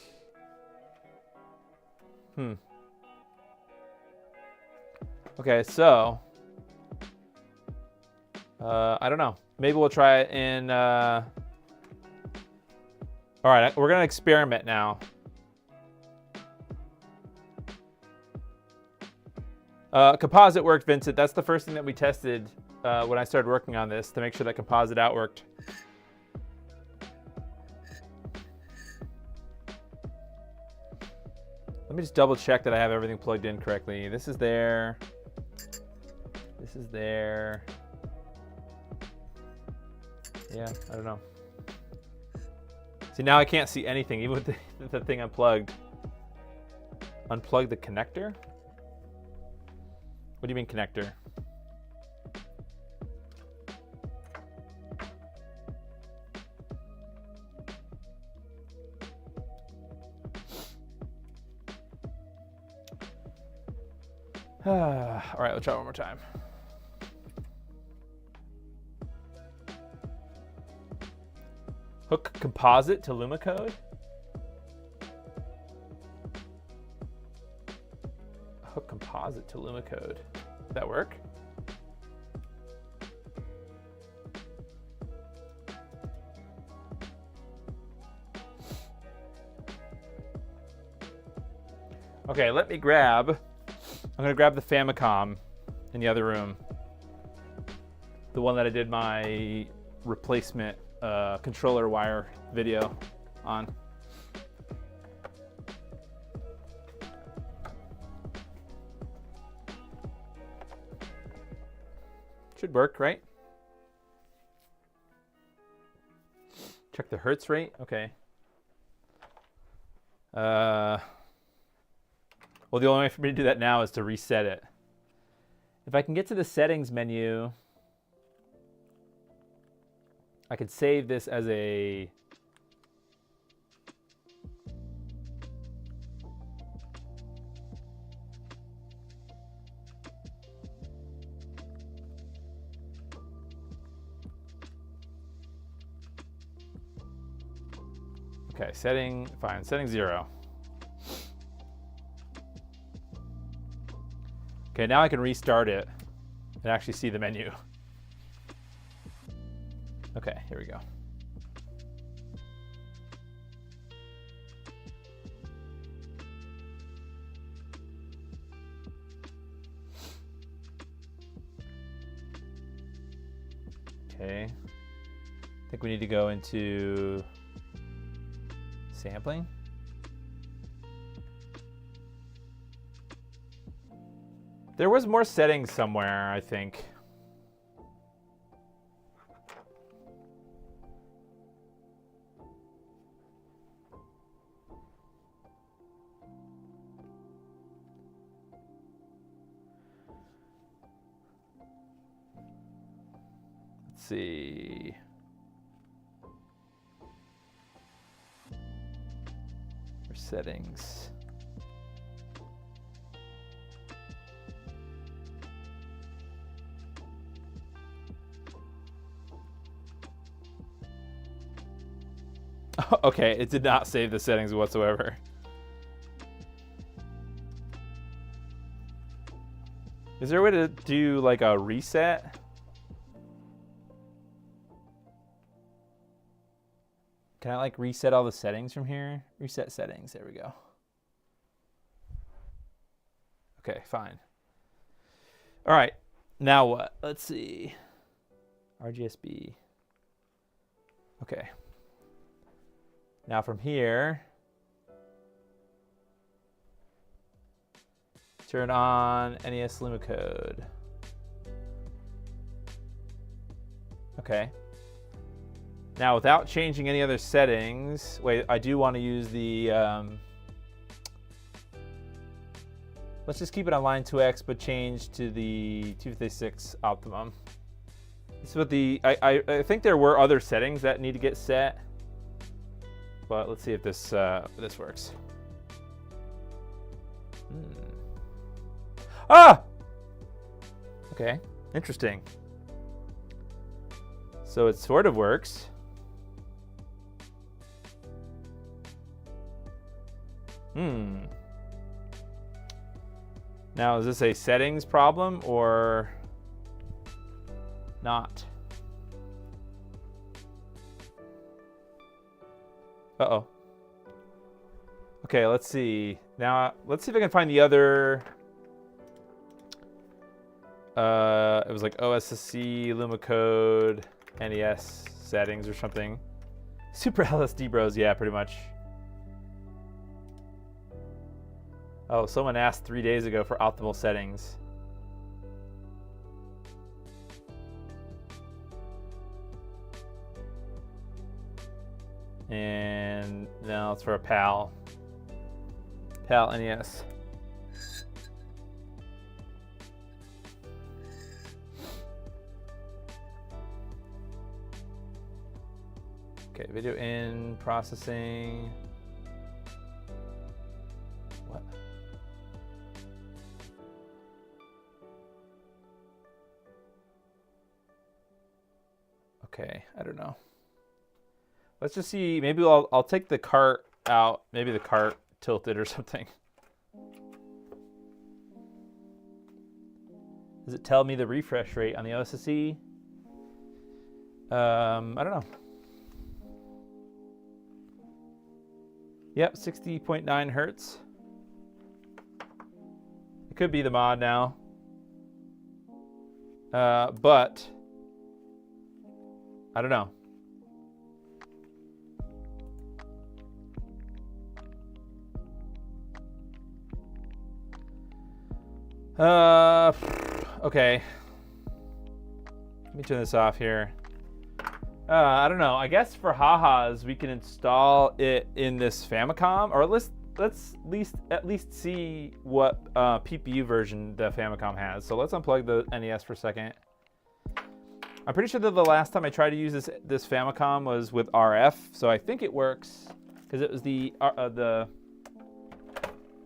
Okay, so I don't know. Maybe we'll try it in. All right, we're gonna experiment now. Composite worked, Vincent. That's the first thing that we tested when I started working on this to make sure that composite out worked. Let me just double check that I have everything plugged in correctly. This is there. This is there. Yeah, I don't know. See, now I can't see anything, even with the thing unplugged. Unplug the connector? What do you mean connector? All right, let's try one more time. Hook composite to LumaCode. Hook composite to LumaCode. Did that work? Okay, let me grab. I'm gonna grab the Famicom in the other room. The one that I did my replacement controller wire video on. Should work, right? Check the hertz rate. Okay. Well, the only way for me to do that now is to reset it. If I can get to the settings menu, I could save this as a okay, setting 0. Okay, now I can restart it and actually see the menu. Okay, here we go. Okay, I think we need to go into sampling. There was more settings somewhere, I think. Let's see. For settings. Okay, it did not save the settings whatsoever. Is there a way to do like a reset? Can I like reset all the settings from here? Reset settings, there we go. Okay, fine. All right, now what? Let's see. RGSB. Okay. Now from here, turn on NES LumaCode. Okay. Now without changing any other settings, wait, I do want to use the, let's just keep it on line 2x, but change to the 256 optimum. This is what the, I think there were other settings that need to get set. But let's see if this this works. Ah! Okay, interesting. So it sort of works. Now, is this a settings problem or not? Uh-oh. Okay, let's see. Now, let's see if I can find the other. It was like OSSC, LumaCode, NES settings or something. Super LSD Bros, yeah, pretty much. Oh, someone asked 3 days ago for optimal settings. And now it's for a PAL NES. Okay, video in, processing. What? Okay, I don't know. Let's just see, maybe I'll take the cart out. Maybe the cart tilted or something. Does it tell me the refresh rate on the OSSC? I don't know. Yep, 60.9 hertz. It could be the mod now. But I don't know. Okay. Let me turn this off here. I don't know. I guess for ha-has, we can install it in this Famicom, or at least see what PPU version the Famicom has. So let's unplug the NES for a second. I'm pretty sure that the last time I tried to use this Famicom was with RF, so I think it works because it was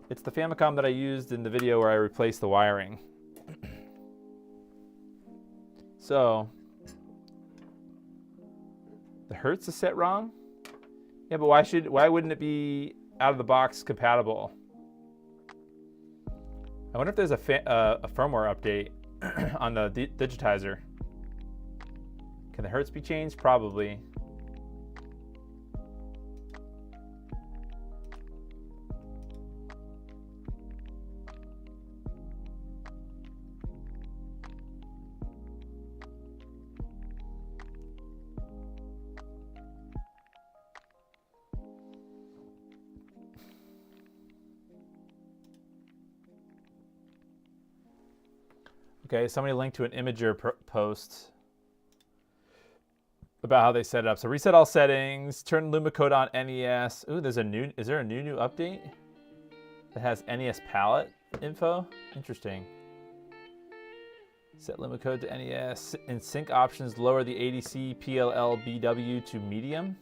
it's the Famicom that I used in the video where I replaced the wiring. So the hertz is set wrong. Yeah, but why wouldn't it be out of the box compatible? I wonder if there's a firmware update on the digitizer. Can the hertz be changed? Probably. Okay, somebody linked to an Imager post about how they set it up. So reset all settings, turn LumaCode on NES. Ooh, is there a new update that has NES palette info? Interesting. Set LumaCode to NES. In sync options, lower the ADC PLL BW to medium.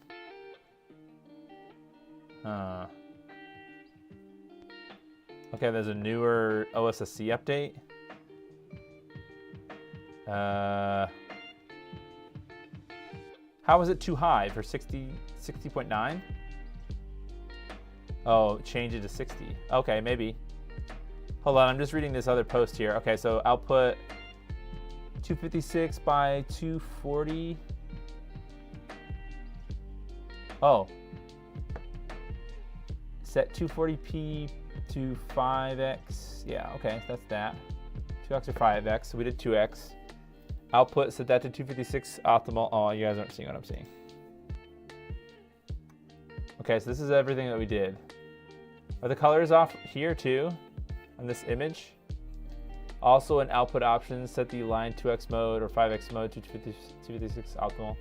Okay, there's a newer OSSC update. How is it too high for 60.9? Oh, change it to 60. Okay, maybe. Hold on, I'm just reading this other post here. Okay, so output 256 by 240. Oh. Set 240p to 5x. Yeah, okay, that's that. 2x or 5x, so we did 2x. Output, set that to 256 optimal. Oh, you guys aren't seeing what I'm seeing. Okay, so this is everything that we did. Are the colors off here too on this image? Also in output options, set the line 2x mode or 5x mode to 256 optimal.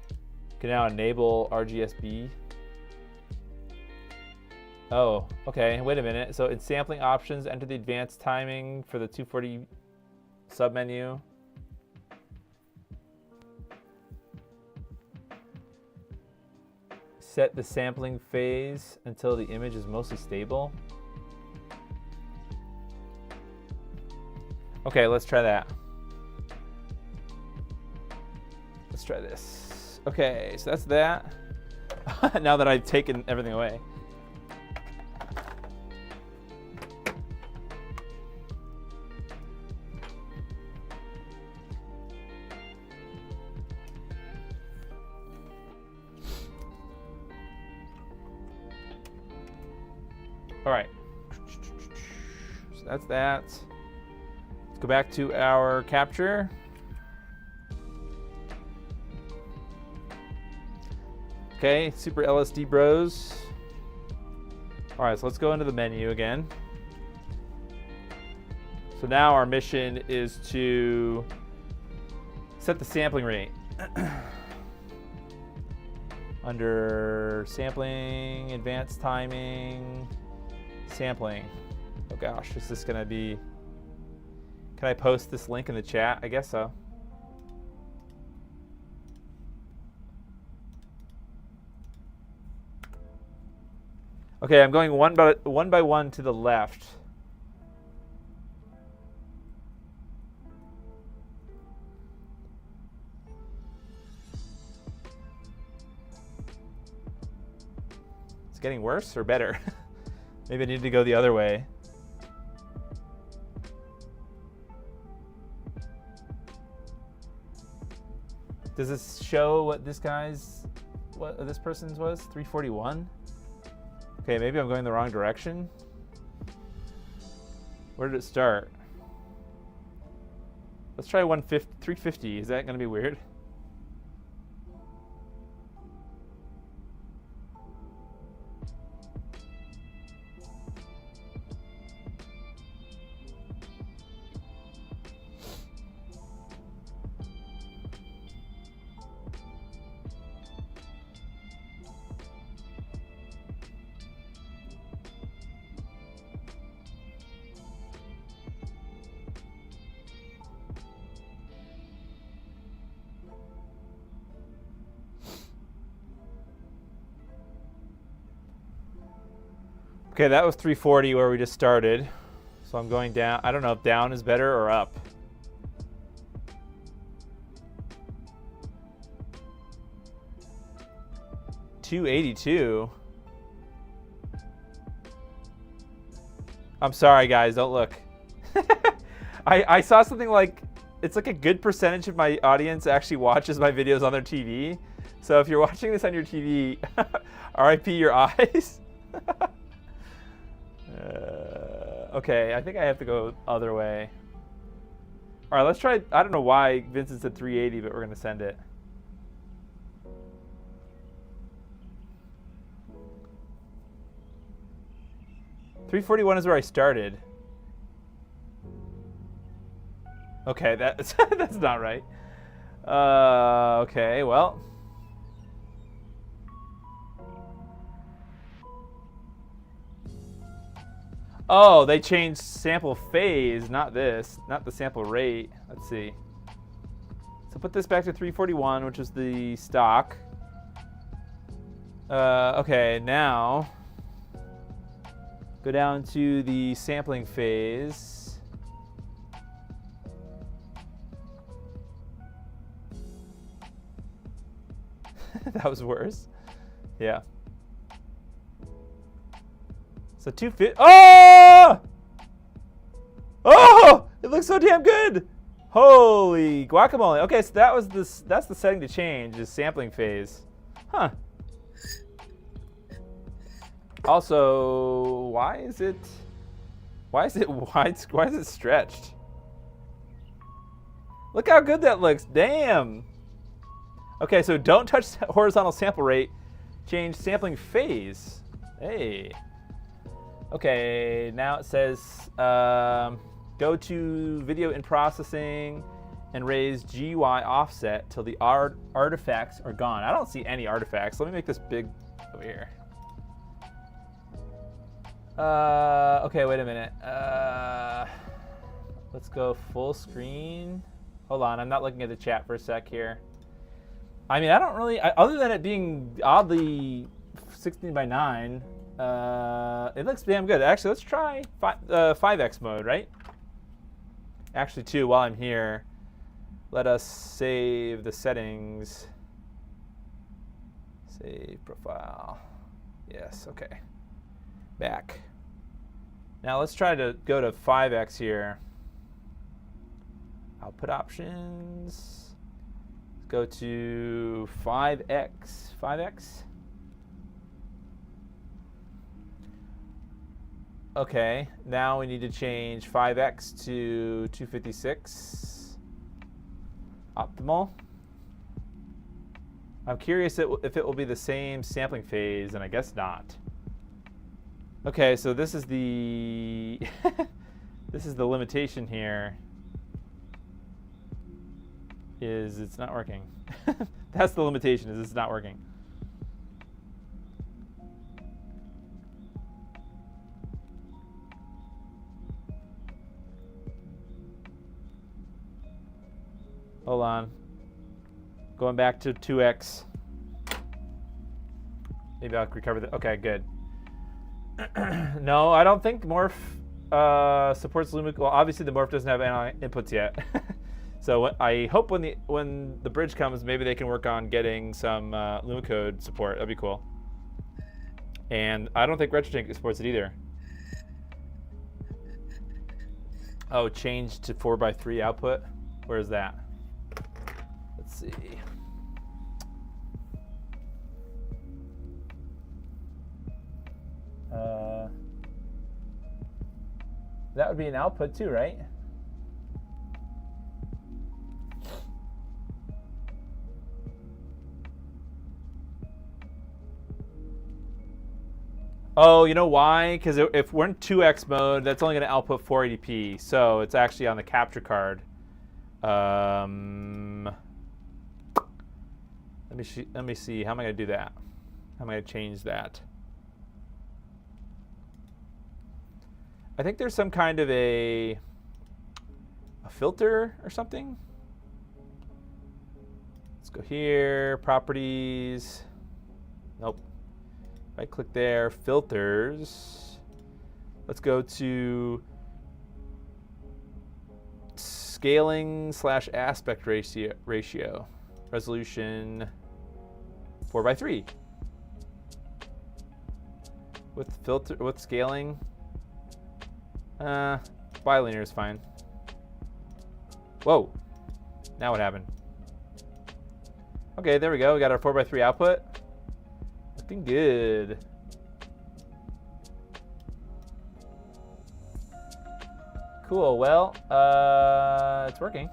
You can now enable RGSB. Oh, okay, wait a minute. So in sampling options, enter the advanced timing for the 240 submenu. Set the sampling phase until the image is mostly stable. Okay, let's try that. Let's try this. Okay, so that's that. Now that I've taken everything away. All right, so that's that. Let's go back to our capture. Okay, Super LSD Bros. All right, so let's go into the menu again. So now our mission is to set the sampling rate. Under sampling, advanced timing, sampling. Oh gosh, is this gonna be... Can I post this link in the chat? I guess so. Okay, I'm going one by one to the left. It's getting worse or better? Maybe I need to go the other way. Does this show what this person's was? 341? Okay, maybe I'm going the wrong direction. Where did it start? Let's try 350. Is that going to be weird? Okay, that was 340 where we just started. So I'm going down. I don't know if down is better or up. $282. I'm sorry, guys. Don't look. I saw something like, it's like a good percentage of my audience actually watches my videos on their TV. So if you're watching this on your TV, RIP your eyes. Okay, I think I have to go other way. All right, let's try. I don't know why Vincent said 380, but we're going to send it. $341 is where I started. Okay, that's that's not right. Okay, well. Oh, they changed sample phase, not this, not the sample rate. Let's see. So put this back to 341, which is the stock. Okay, now go down to the sampling phase. That was worse. Yeah. So 250. Oh! Oh! It looks so damn good. Holy guacamole. Okay, so that was this. That's the setting to change, is sampling phase. Huh. Also, why is it wide? Why is it stretched? Look how good that looks. Damn. Okay, so don't touch horizontal sample rate. Change sampling phase. Hey. Okay, now it says go to video in processing and raise GUI offset till the artifacts are gone. I don't see any artifacts. Let me make this big over here. Okay, wait a minute. Let's go full screen. Hold on, I'm not looking at the chat for a sec here. I mean, I don't really, other than it being oddly 16 by 9, it looks damn good. Actually, let's try 5x mode, right? Actually, too, while I'm here, let us save the settings. Save profile. Yes, okay. Back. Now let's try to go to 5x here. Output options. Go to 5x. 5x. Okay, now we need to change 5x to 256. Optimal. I'm curious if it will be the same sampling phase, and I guess not. Okay, so this is the this is the limitation here. Is it's not working. That's the limitation, is it's not working. Hold on. Going back to 2x. Maybe I'll recover that. Okay, good. No, I don't think Morph supports LumaCode. Well, obviously the Morph doesn't have any inputs yet. So I hope when the bridge comes, maybe they can work on getting some LumaCode support. That'd be cool. And I don't think RetroTink supports it either. Oh, change to 4x3 output. Where is that? Let's see. That would be an output too, right? Oh, you know why? Because if we're in 2x mode, that's only going to output 480p. So it's actually on the capture card. Let me see. How am I going to do that? How am I going to change that? I think there's some kind of a filter or something. Let's go here, properties. Nope. Right click there, filters. Let's go to scaling / aspect ratio. Resolution 4:3. With scaling, bilinear is fine. Whoa, now what happened? Okay, there we go. We got our 4:3 output. Looking good. Cool. Well, it's working.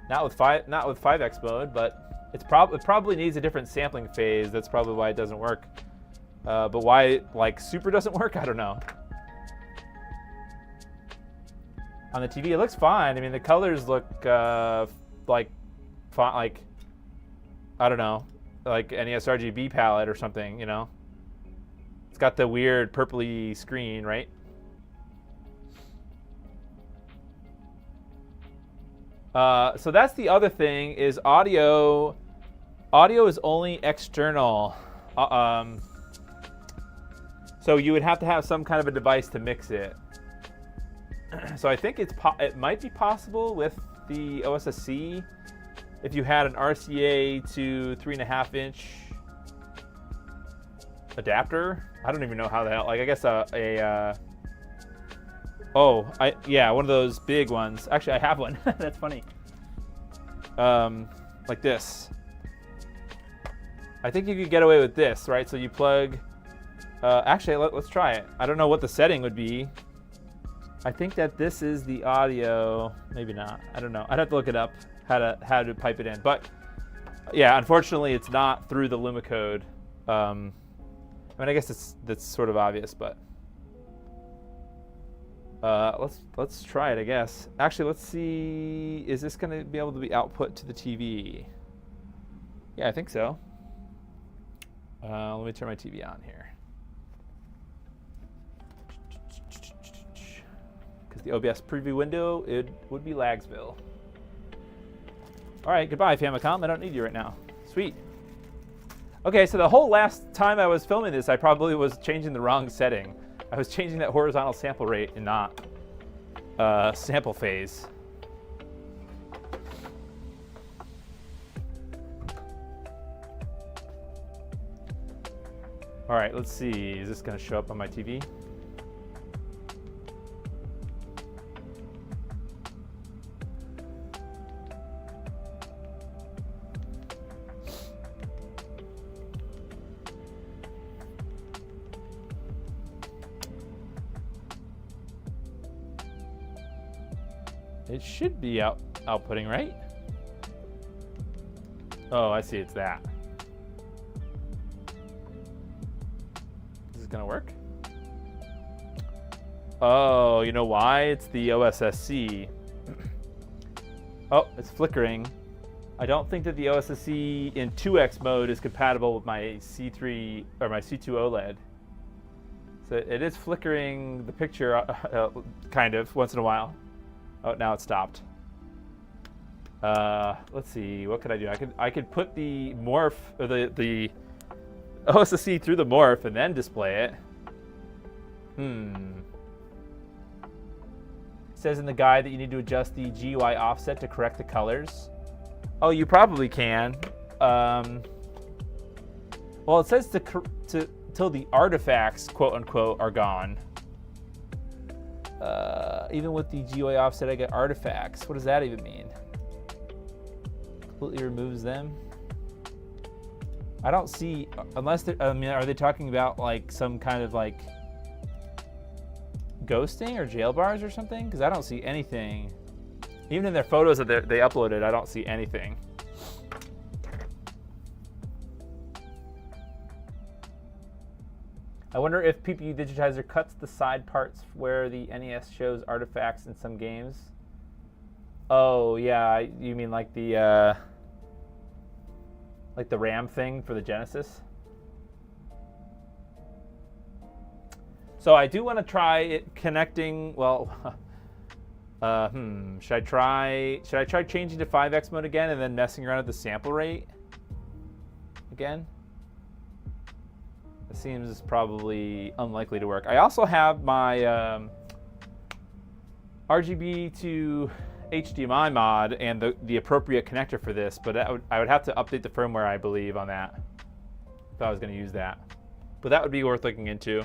Not with 5x mode, but it probably needs a different sampling phase. That's probably why it doesn't work. But why like super doesn't work, I don't know. On the TV, it looks fine. I mean, the colors look like I don't know, like NES RGB palette or something. You know, it's got the weird purpley screen, right? So that's the other thing is audio. Audio is only external. So you would have to have some kind of a device to mix it. So I think it might be possible with the OSSC if you had an RCA to 3.5-inch adapter. I don't even know how the hell. Like I guess yeah, one of those big ones. Actually, I have one. That's funny. Like this. I think you could get away with this, right? So you plug. Actually, let's try it. I don't know what the setting would be. I think that this is the audio. Maybe not. I don't know. I'd have to look it up how to pipe it in. But yeah, unfortunately, it's not through the LumaCode. I mean, I guess that's sort of obvious, but let's try it. I guess. Actually, let's see. Is this going to be able to be output to the TV? Yeah, I think so. Let me turn my TV on here. Because the OBS preview window, it would be Lagsville. All right, goodbye, Famicom. I don't need you right now. Sweet. Okay, so the whole last time I was filming this, I probably was changing the wrong setting. I was changing that horizontal sample rate and not sample phase. All right, let's see. Is this going to show up on my TV? It should be outputting, right? Oh, I see. It's that. Is this gonna work? Oh, you know why? It's the OSSC. Oh, it's flickering. I don't think that the OSSC in 2x mode is compatible with my C3 or my C2 OLED. So it is flickering the picture kind of once in a while. Oh, now it stopped. Let's see. What could I do? I could put the morph or the OSSC through the morph and then display it. It says in the guide that you need to adjust the GUI offset to correct the colors. Oh, you probably can. Well, it says till the artifacts, quote unquote, are gone. Even with the GUI offset, I get artifacts. What does that even mean? Completely removes them. I don't see, unless I mean, are they talking about like some kind of like ghosting or jail bars or something? Because I don't see anything. Even in their photos that they uploaded, I don't see anything. I wonder if PPUdigitizer cuts the side parts where the NES shows artifacts in some games. Oh yeah, you mean like the RAM thing for the Genesis? So I do want to try it connecting. Well, should I try changing to 5x mode again and then messing around with the sample rate again? It seems probably unlikely to work. I also have my RGB to HDMI mod and the appropriate connector for this, but I would have to update the firmware, I believe, on that if I was going to use that. But that would be worth looking into.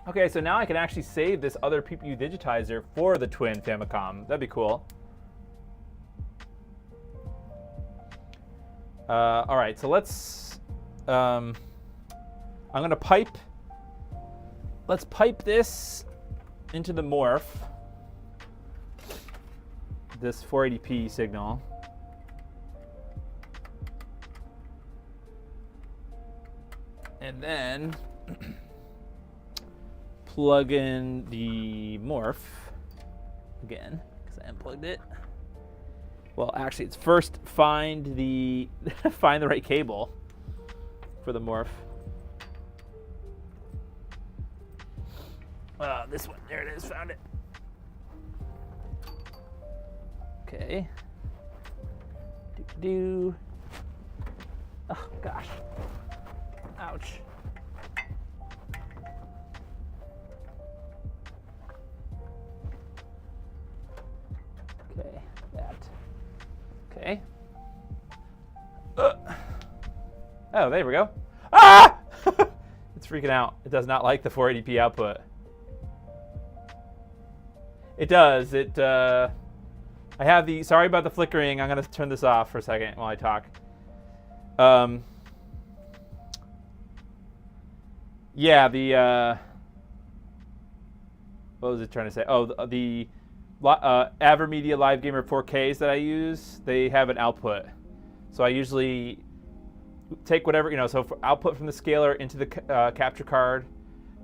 Okay, so now I can actually save this other PPUdigitizer for the twin Famicom. That'd be cool. All right, so let's. I'm gonna pipe. Let's pipe this into the morph. This 480p signal. And then plug in the morph again, because I unplugged it. Well, actually, it's first find the find the right cable for the morph. This one, there it is, found it. Okay. Do. Oh gosh. Ouch. Okay, that. Okay. Oh, there we go. Ah! It's freaking out. It does not like the 480p output. It does. I have the. Sorry about the flickering. I'm gonna turn this off for a second while I talk. Yeah, what was it trying to say? Oh, the AverMedia Live Gamer 4Ks that I use, they have an output. So I usually take whatever, so for output from the scaler into the capture card,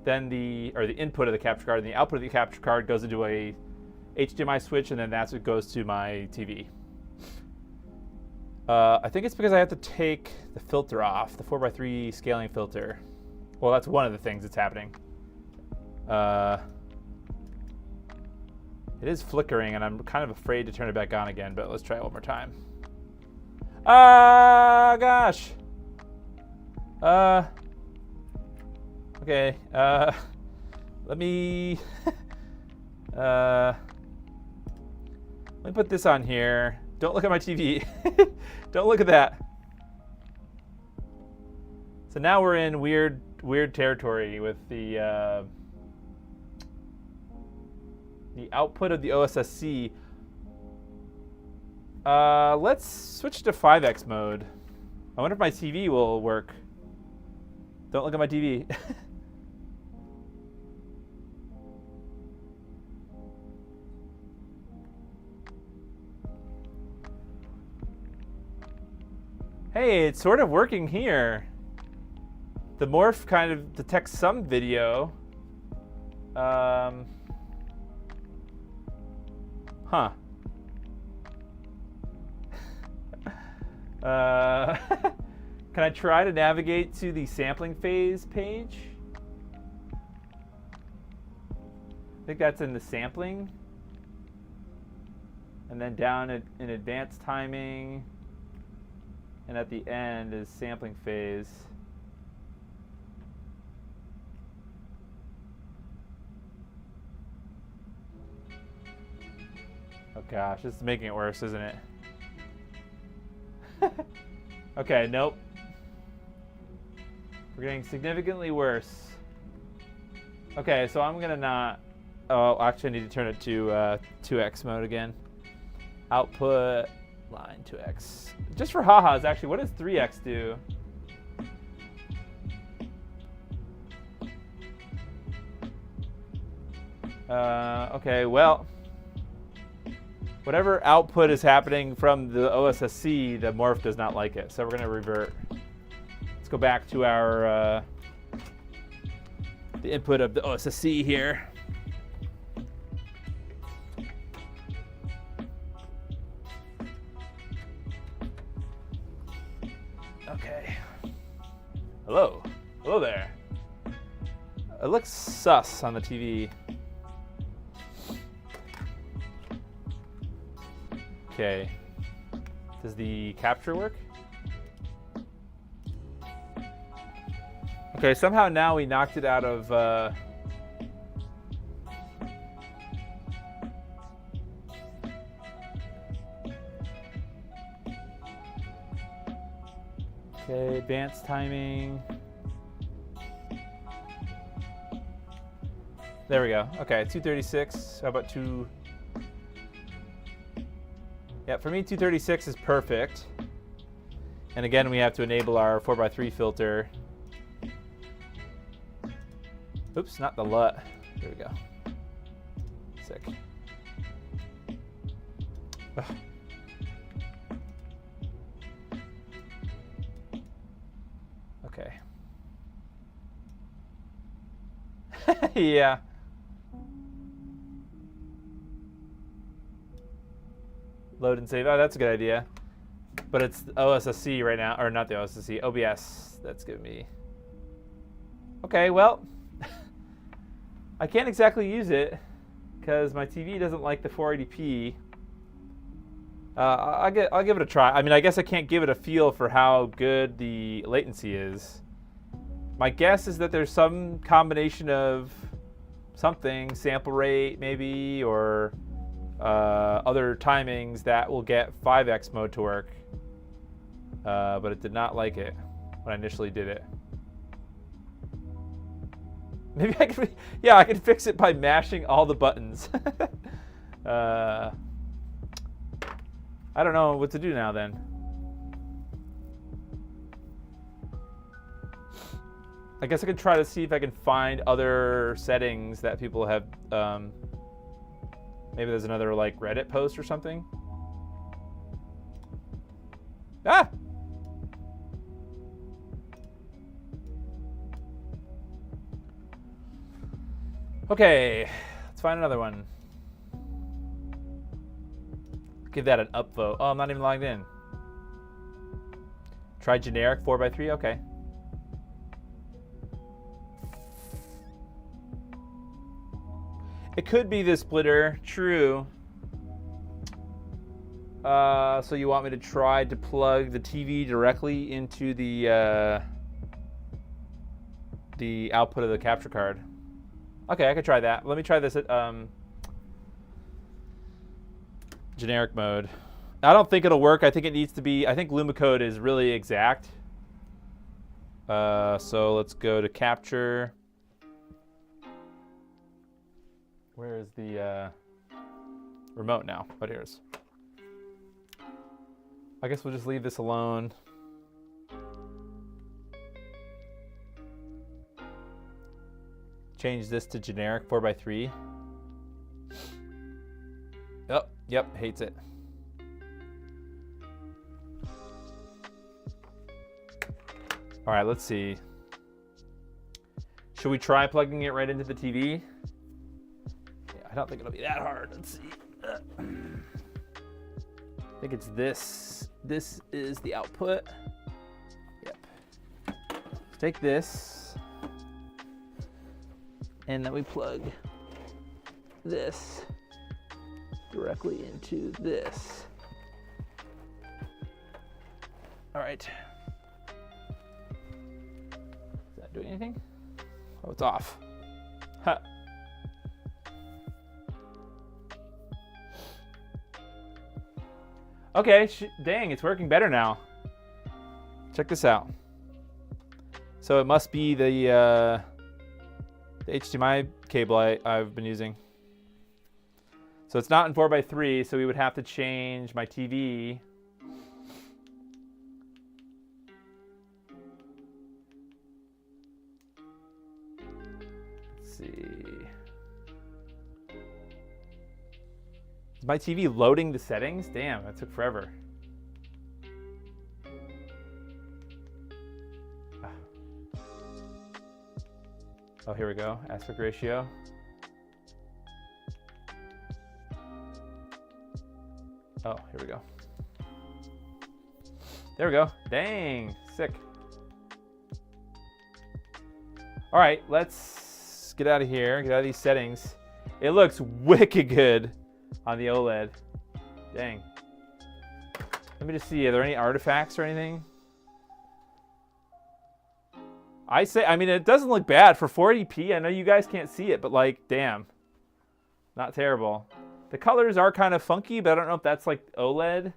then the input of the capture card, and the output of the capture card goes into a HDMI switch, and then that's what goes to my TV. I think it's because I have to take the filter off, the 4x3 scaling filter. Well, that's one of the things that's happening. It is flickering, and I'm kind of afraid to turn it back on again, but let's try it one more time. Ah, gosh. Okay. Let me let me put this on here. Don't look at my TV. Don't look at that. So now we're in weird territory with the output of the OSSC. Let's switch to 5x mode. I wonder if my TV will work. Don't look at my TV. Hey, it's sort of working here. The morph kind of detects some video. Huh. Can I try to navigate to the sampling phase page? I think that's in the sampling. And then down in advanced timing. And at the end is sampling phase. Oh gosh, this is making it worse, isn't it? Okay, nope. We're getting significantly worse. Okay, so I'm gonna not. Oh, actually, I need to turn it to 2x mode again. Output line 2x. Just for ha-has, actually, what does 3x do? Okay, well, whatever output is happening from the OSSC, the morph does not like it. So we're going to revert. Let's go back to our the input of the OSSC here. Okay. Hello. Hello there. It looks sus on the TV. Okay. Does the capture work? Okay, somehow now we knocked it out of... Okay, advanced timing. There we go. Okay, 236. How about 2? Yeah, for me, 236 is perfect. And again, we have to enable our 4x3 filter. Oops, not the LUT. There we go. Sick. Ugh. Okay. Yeah. Load and save. Oh, that's a good idea. But it's OSSC right now, or not the OSSC, OBS. That's giving me. Okay, well, I can't exactly use it because my TV doesn't like the 480p. I'll give it a try. I mean, I guess I can't give it a feel for how good the latency is. My guess is that there's some combination of something, sample rate maybe, or other timings that will get 5x mode to work. But it did not like it when I initially did it. Maybe I could, yeah, I could fix it by mashing all the buttons. I don't know what to do now then. I guess I could try to see if I can find other settings that people have. Maybe there's another like Reddit post or something. Ah! Okay, let's find another one. Give that an upvote. Oh, I'm not even logged in. Try generic 4x3, okay. It could be the splitter, true. So you want me to try to plug the TV directly into the output of the capture card. Okay, I could try that. Let me try this at generic mode. I don't think it'll work. I think it needs to be, I think LumaCode is really exact. So let's go to capture. Where is the remote now? But here's. I guess we'll just leave this alone. Change this to generic 4x3. Oh, yep, hates it. All right, let's see. Should we try plugging it right into the TV? Yeah, I don't think it'll be that hard. Let's see. I think it's this. This is the output. Yep. Let's take this. And then we plug this directly into this. All right. Is that doing anything? Oh, it's off. Huh. Okay, dang, it's working better now. Check this out. So it must be the HDMI cable I've been using. So it's not in 4x3, so we would have to change my TV. Let's see. Is my TV loading the settings? Damn, that took forever. Oh, here we go. Aspect ratio. Oh, here we go. There we go. Dang, sick. All right, let's get out of here. Get out of these settings. It looks wicked good on the OLED. Dang. Let me just see. Are there any artifacts or anything? I mean, it doesn't look bad for 480p. I know you guys can't see it, but like, damn. Not terrible. The colors are kind of funky, but I don't know if that's like OLED.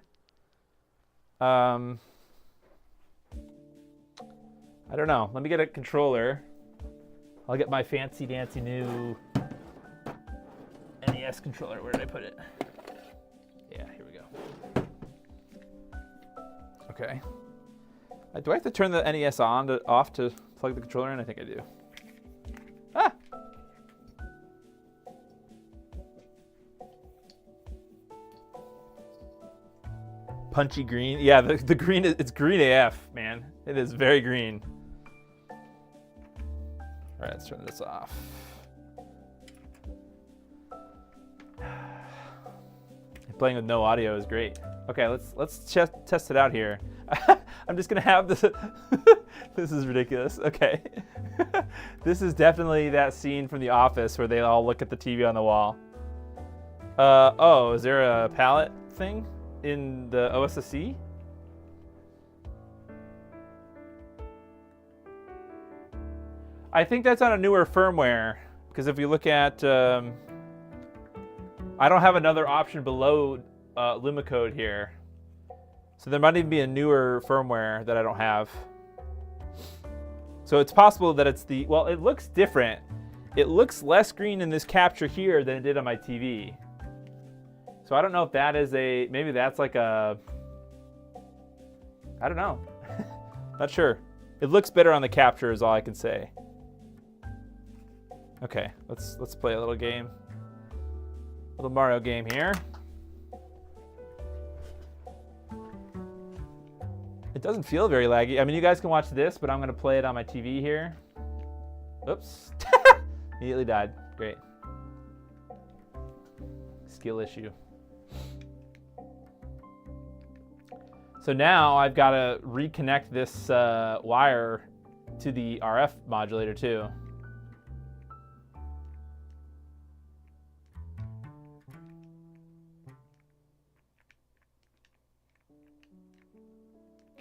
I don't know. Let me get a controller. I'll get my fancy dancy new NES controller. Where did I put it? Yeah, here we go. Okay. Do I have to turn the NES off to plug the controller in? I think I do. Ah! Punchy green. Yeah, the green, it's green AF, man. It is very green. All right, let's turn this off. Playing with no audio is great. Okay, let's test it out here. I'm just gonna have this. This is ridiculous. Okay. This is definitely that scene from The Office where they all look at the TV on the wall. Oh, is there a palette thing in the OSSC? I think that's on a newer firmware, because if you look at, I don't have another option below LumaCode here. So there might even be a newer firmware that I don't have. So it's possible that it's the, well, it looks different. It looks less green in this capture here than it did on my TV. So I don't know if that is a, maybe that's like a, I don't know. Not sure. It looks better on the capture is all I can say. Okay, let's play a little game. Little Mario game here. It doesn't feel very laggy. I mean, you guys can watch this, but I'm gonna play it on my TV here. Oops. Immediately died. Great. Skill issue. So now I've got to reconnect this wire to the RF modulator too.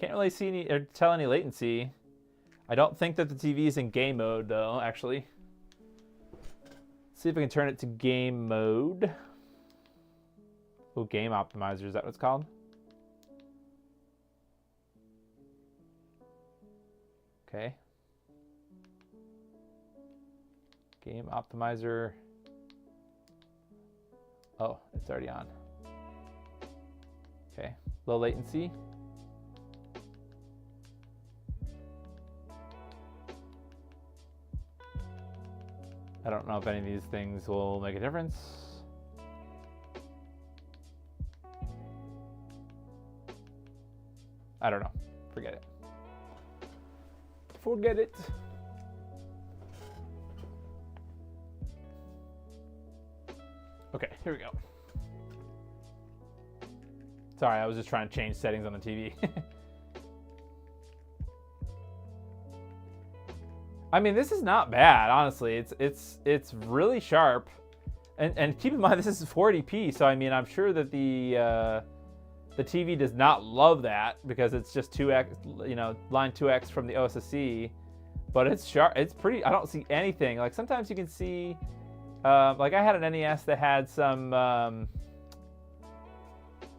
Can't really see any or tell any latency. I don't think that the TV is in game mode though, actually. Let's see if I can turn it to game mode. Oh, game optimizer, is that what it's called? Okay. Game optimizer. Oh, it's already on. Okay, low latency. I don't know if any of these things will make a difference. I don't know. Forget it. Forget it. Okay, here we go. Sorry, I was just trying to change settings on the TV. I mean, this is not bad, honestly. It's really sharp, and keep in mind this is 480p. So I mean, I'm sure that the TV does not love that because it's just 2x, you know, line 2x from the OSSC. But it's sharp. It's pretty. I don't see anything. Like sometimes you can see, like I had an NES that had some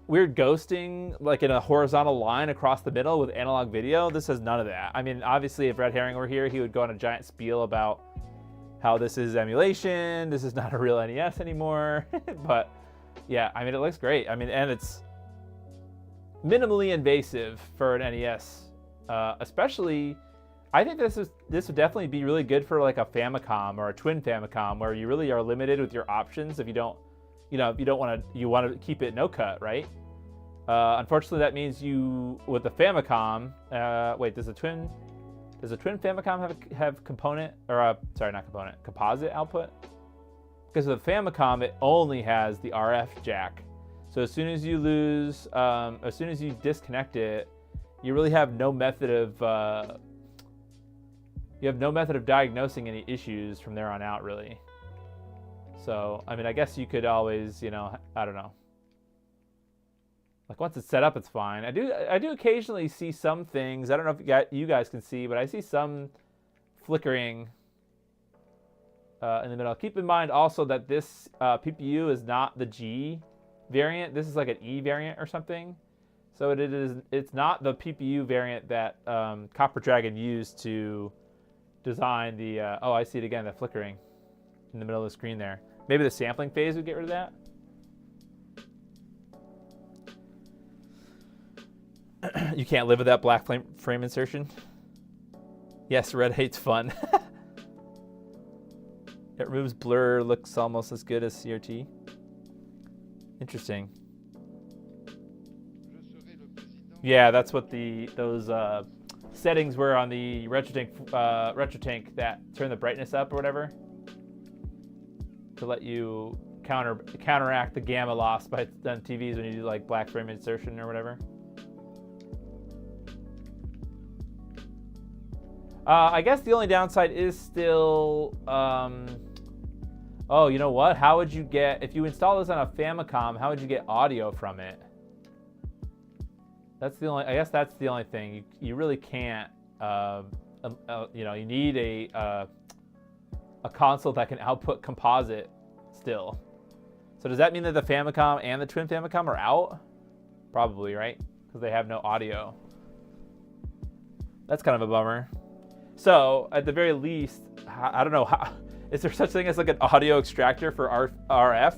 weird ghosting, like in a horizontal line across the middle with analog video. This has none of that. I mean, obviously, if Red Herring were here, he would go on a giant spiel about how this is emulation. This is not a real NES anymore. But yeah, I mean, it looks great. I mean, and it's minimally invasive for an NES, especially. I think this would definitely be really good for like a Famicom or a twin Famicom, where you really are limited with your options if you don't, you know, if you want to keep it no cut, right? Unfortunately, that means you, with the Famicom, wait, does a twin Famicom have component, or sorry, not component, composite output? Because with the Famicom, it only has the RF jack. So as soon as you lose, as soon as you disconnect it, you really have no method of, diagnosing any issues from there on out, really. So, I mean, I guess you could always, you know, I don't know. Like once it's set up, it's fine. I do occasionally see some things. I don't know if you guys can see, but I see some flickering in the middle. Keep in mind also that this PPU is not the G variant. This is like an E variant or something. So it's not the PPU variant that Copper Dragon used to design the, oh, I see it again, the flickering in the middle of the screen there. Maybe the sampling phase would get rid of that. You can't live with that black frame insertion. Yes, red hates fun. It removes blur, looks almost as good as CRT. Interesting. Yeah, that's what those settings were on the RetroTank that turn the brightness up or whatever to let you counteract the gamma loss by on TVs when you do like black frame insertion or whatever. I guess the only downside is still, oh, you know what? How would you get, if you install this on a Famicom, how would you get audio from it? That's the only, I guess that's the only thing. You really can't, you know, you need a console that can output composite still. So does that mean that the Famicom and the Twin Famicom are out? Probably, right? Because they have no audio. That's kind of a bummer. So at the very least, I don't know, is there such thing as like an audio extractor for RF?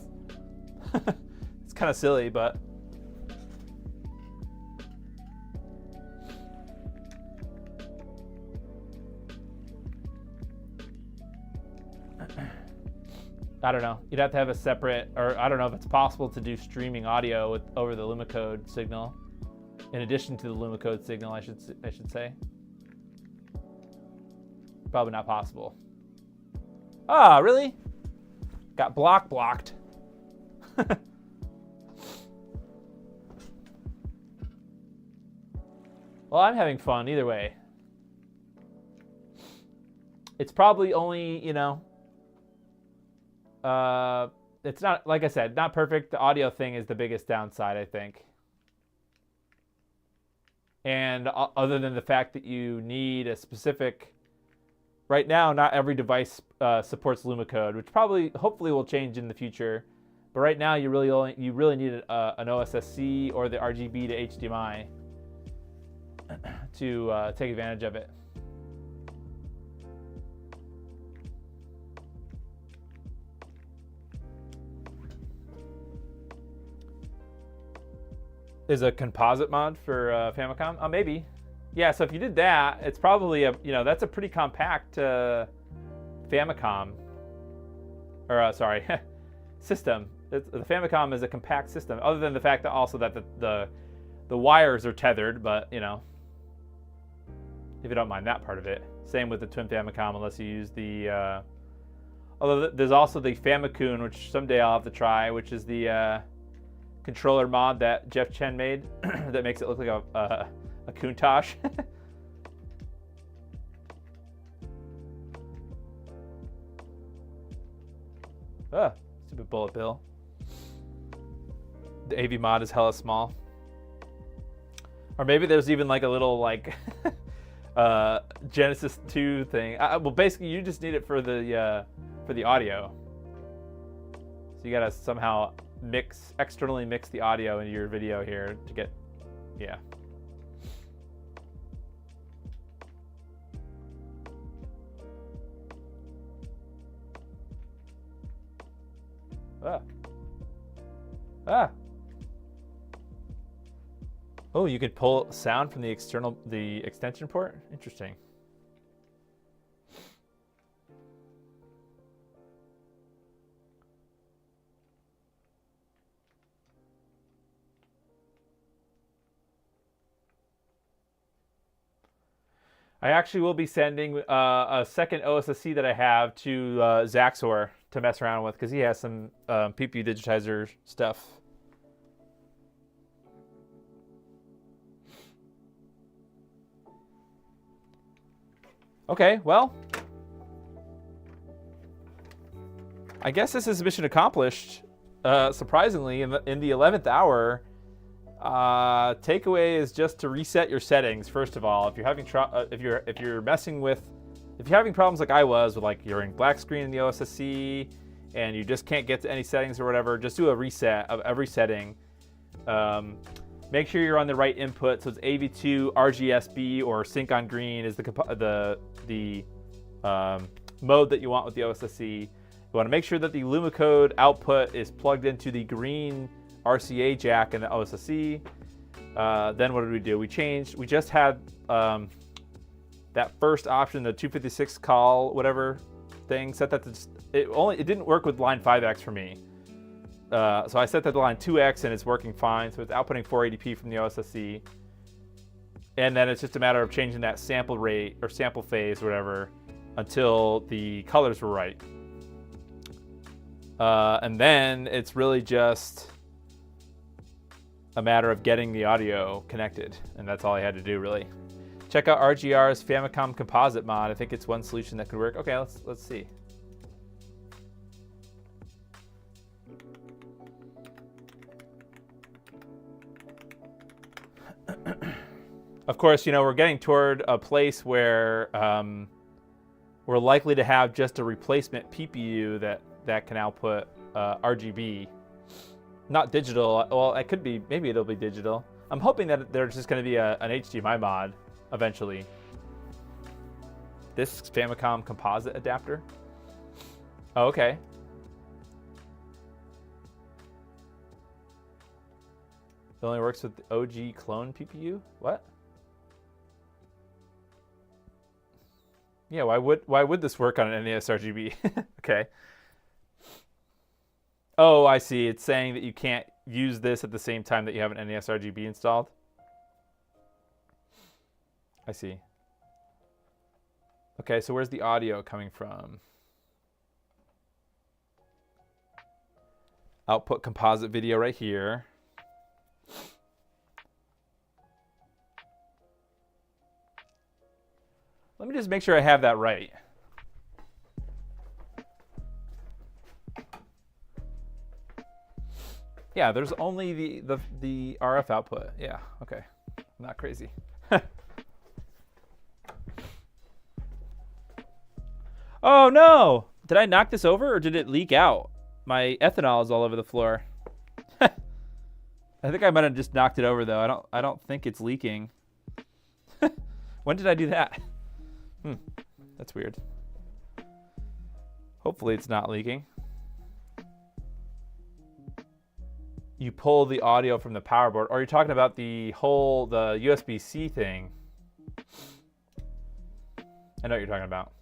It's kind of silly, but. I don't know. You'd have to have a separate, or I don't know if it's possible to do streaming audio over the LumaCode signal, in addition to the LumaCode signal, I should say. Probably not possible. Ah, really? Got blocked. Well, I'm having fun either way. It's probably only, you know, it's not, like I said, not perfect. The audio thing is the biggest downside, I think. And other than the fact that you need a specific, right now, not every device supports LumaCode, which hopefully will change in the future. But right now, you really need an OSSC or the RGB to HDMI to take advantage of it. Is a composite mod for Famicom? Oh, maybe. Yeah, so if you did that, it's probably that's a pretty compact Famicom, or sorry, system. The Famicom is a compact system, other than the fact that also that the wires are tethered, but you know, if you don't mind that part of it. Same with the Twin Famicom, unless you use the. Although there's also the Famicom, which someday I'll have to try, which is the controller mod that Jeff Chen made that makes it look like a Countach. Ah, stupid bullet bill. The AV mod is hella small. Or maybe there's even like a little like Genesis 2 thing. Well, basically you just need it for the audio. So you gotta somehow externally mix the audio into your video here to get, yeah. Oh, you could pull sound from the extension port? Interesting. I actually will be sending a second OSSC that I have to Zaxor to mess around with because he has some PPUdigitizer stuff. Okay, well, I guess this is mission accomplished. Surprisingly, in the 11th hour. Takeaway is just to reset your settings first of all. If you're having if you're messing with, if you're having problems like I was with like you're in black screen in the OSSC and you just can't get to any settings or whatever, just do a reset of every setting. Make sure you're on the right input. So it's AV2, RGSB, or sync on green is the mode that you want with the OSSC. You want to make sure that the LumaCode output is plugged into the green RCA jack in the OSSC. Then what did we do? We just had that first option, the 256 call, whatever thing, set that to it didn't work with line 5X for me. So I set that to line 2X and it's working fine. So it's outputting 480p from the OSSC. And then it's just a matter of changing that sample rate or sample phase or whatever until the colors were right. And then it's really just a matter of getting the audio connected. And that's all I had to do, really. Check out RGR's Famicom Composite mod. I think it's one solution that could work. Okay, let's see. Of course, you know, we're getting toward a place where we're likely to have just a replacement PPU that can output RGB. Not digital. Well, it could be. Maybe it'll be digital. I'm hoping that there's just going to be an HDMI mod eventually. This Famicom composite adapter. Oh, okay. It only works with the OG clone PPU? What? Yeah, why would this work on an NES RGB? Okay. Oh, I see. It's saying that you can't use this at the same time that you have an NES RGB installed. I see. Okay, so where's the audio coming from? Output composite video right here. Let me just make sure I have that right. Yeah, there's only the RF output. Yeah, okay. I'm not crazy. Oh no! Did I knock this over or did it leak out? My ethanol is all over the floor. I think I might have just knocked it over though. I don't think it's leaking. When did I do that? That's weird. Hopefully it's not leaking. You pull the audio from the power board, or you're talking about the USB-C thing. I know what you're talking about.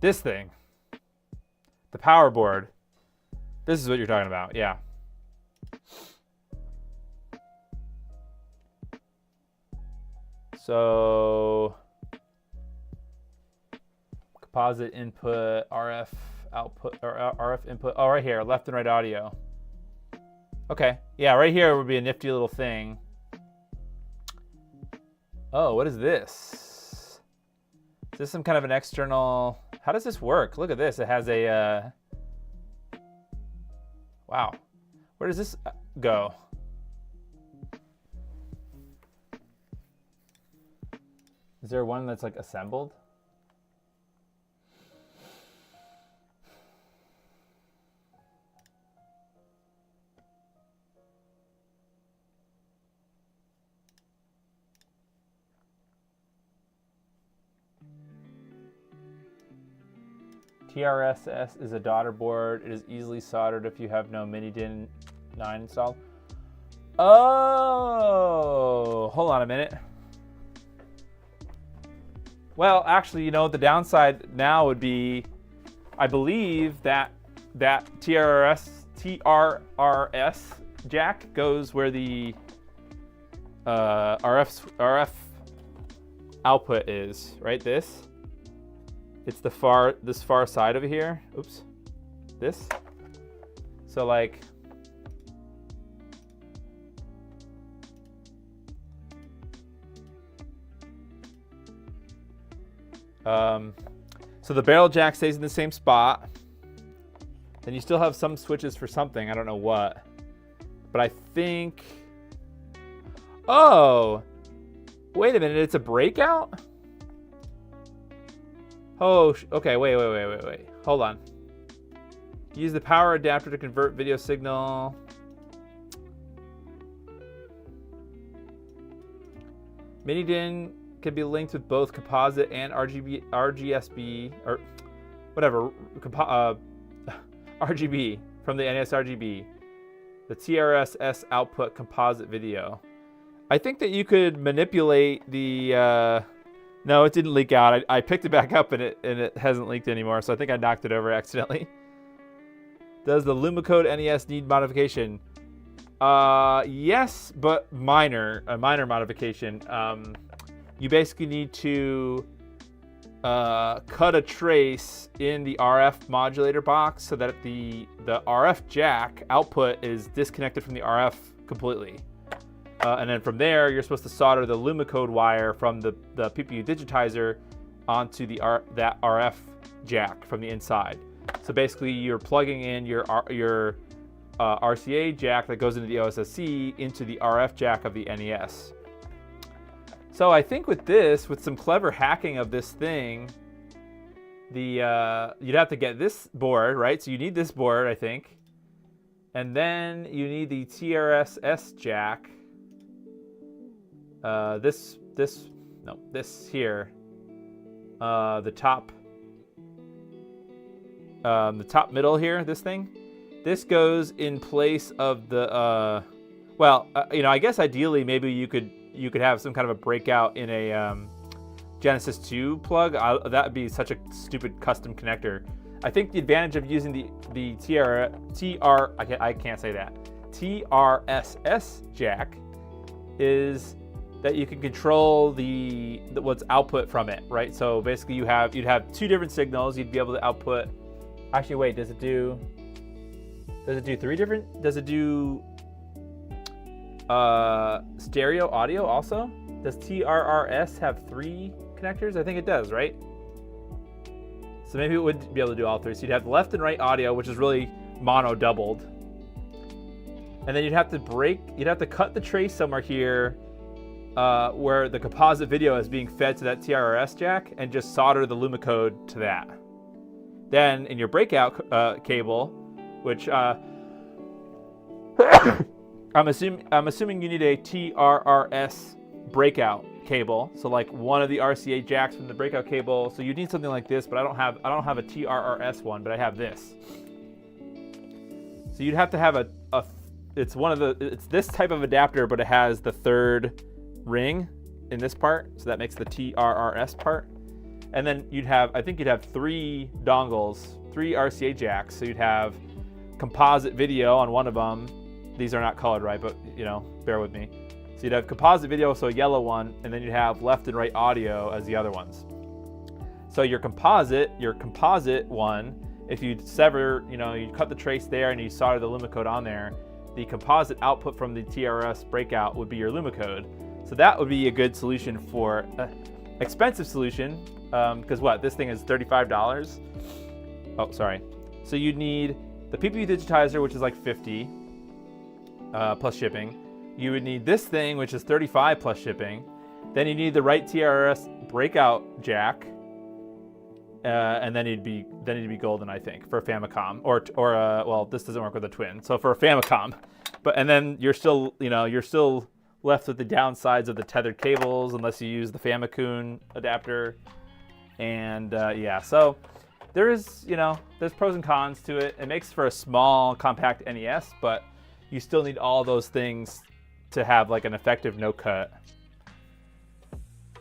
This thing. The power board. This is what you're talking about, yeah. So composite input, RF output, or RF input. Oh, right here, left and right audio. Okay, yeah, right here would be a nifty little thing. Oh, what is this? Is this some kind of an external? How does this work? Look at this. It has a. Wow. Where does this go? Is there one that's like assembled? TRSS is a daughter board. It is easily soldered if you have no mini DIN 9 installed. Oh, hold on a minute. Well, actually, you know, the downside now would be, I believe that TRRS jack goes where the RF output is, right? This. it's this far side over here. Oops, this. So like, so the barrel jack stays in the same spot. Then you still have some switches for something. I don't know what, but I think. Oh, wait a minute! It's a breakout. Oh, okay. Wait. Hold on. Use the power adapter to convert video signal. Mini-DIN can be linked with both composite and RGSB, or whatever, RGB from the NES RGB. The TRS-S output composite video. I think that you could manipulate the... No, it didn't leak out. I picked it back up and it hasn't leaked anymore, so I think I knocked it over accidentally. Does the LumaCode NES need modification? Yes, but a minor modification. You basically need to cut a trace in the RF modulator box so that the RF jack output is disconnected from the RF completely. And then from there, you're supposed to solder the LumaCode wire from the PPUdigitizer onto that RF jack from the inside. So basically, you're plugging in your RCA jack that goes into the OSSC into the RF jack of the NES. So I think with some clever hacking of this thing, you'd have to get this board, right? So you need this board, I think. And then you need the TRS-S jack. This here, the top middle here, this thing, this goes in place of the, I guess ideally maybe you could have some kind of a breakout in a Genesis 2 plug. That would be such a stupid custom connector. I think the advantage of using the TRS-S jack is that you can control what's output from it, right? So basically you'd have two different signals. You'd be able to output. Actually, wait, does it do three different? Does it do stereo audio also? Does TRRS have 3 connectors? I think it does, right? So maybe it would be able to do all 3. So you'd have left and right audio, which is really mono doubled. And then you'd have to cut the trace somewhere here where the composite video is being fed to that TRRS jack and just solder the LumaCode to that. Then in your breakout cable, which I'm assuming you need a TRRS breakout cable. So like one of the RCA jacks from the breakout cable. So you need something like this, but I don't have a TRRS one, but I have this. So you'd have to have it's this type of adapter, but it has the third ring in this part, so that makes the TRRS part. And then I think you'd have 3 dongles, 3 RCA jacks. So you'd have composite video on one of them. These are not colored right, but bear with me. So you'd have composite video, so a yellow one, and then you'd have left and right audio as the other ones. So your composite one, if you sever, you cut the trace there and you solder the LumaCode on there, the composite output from the TRS breakout would be your LumaCode. So that would be a good solution for expensive solution, because this thing is $35. Oh, sorry. So you'd need the PPUdigitizer, which is like $50 plus shipping. You would need this thing, which is $35 plus shipping. Then you need the right TRS breakout jack, and then you'd be golden, I think, for a Famicom or this doesn't work with a twin. So for a Famicom, and then you're still left with the downsides of the tethered cables unless you use the Famicom adapter. And so there's pros and cons to it. It makes for a small compact NES, but you still need all those things to have like an effective no cut.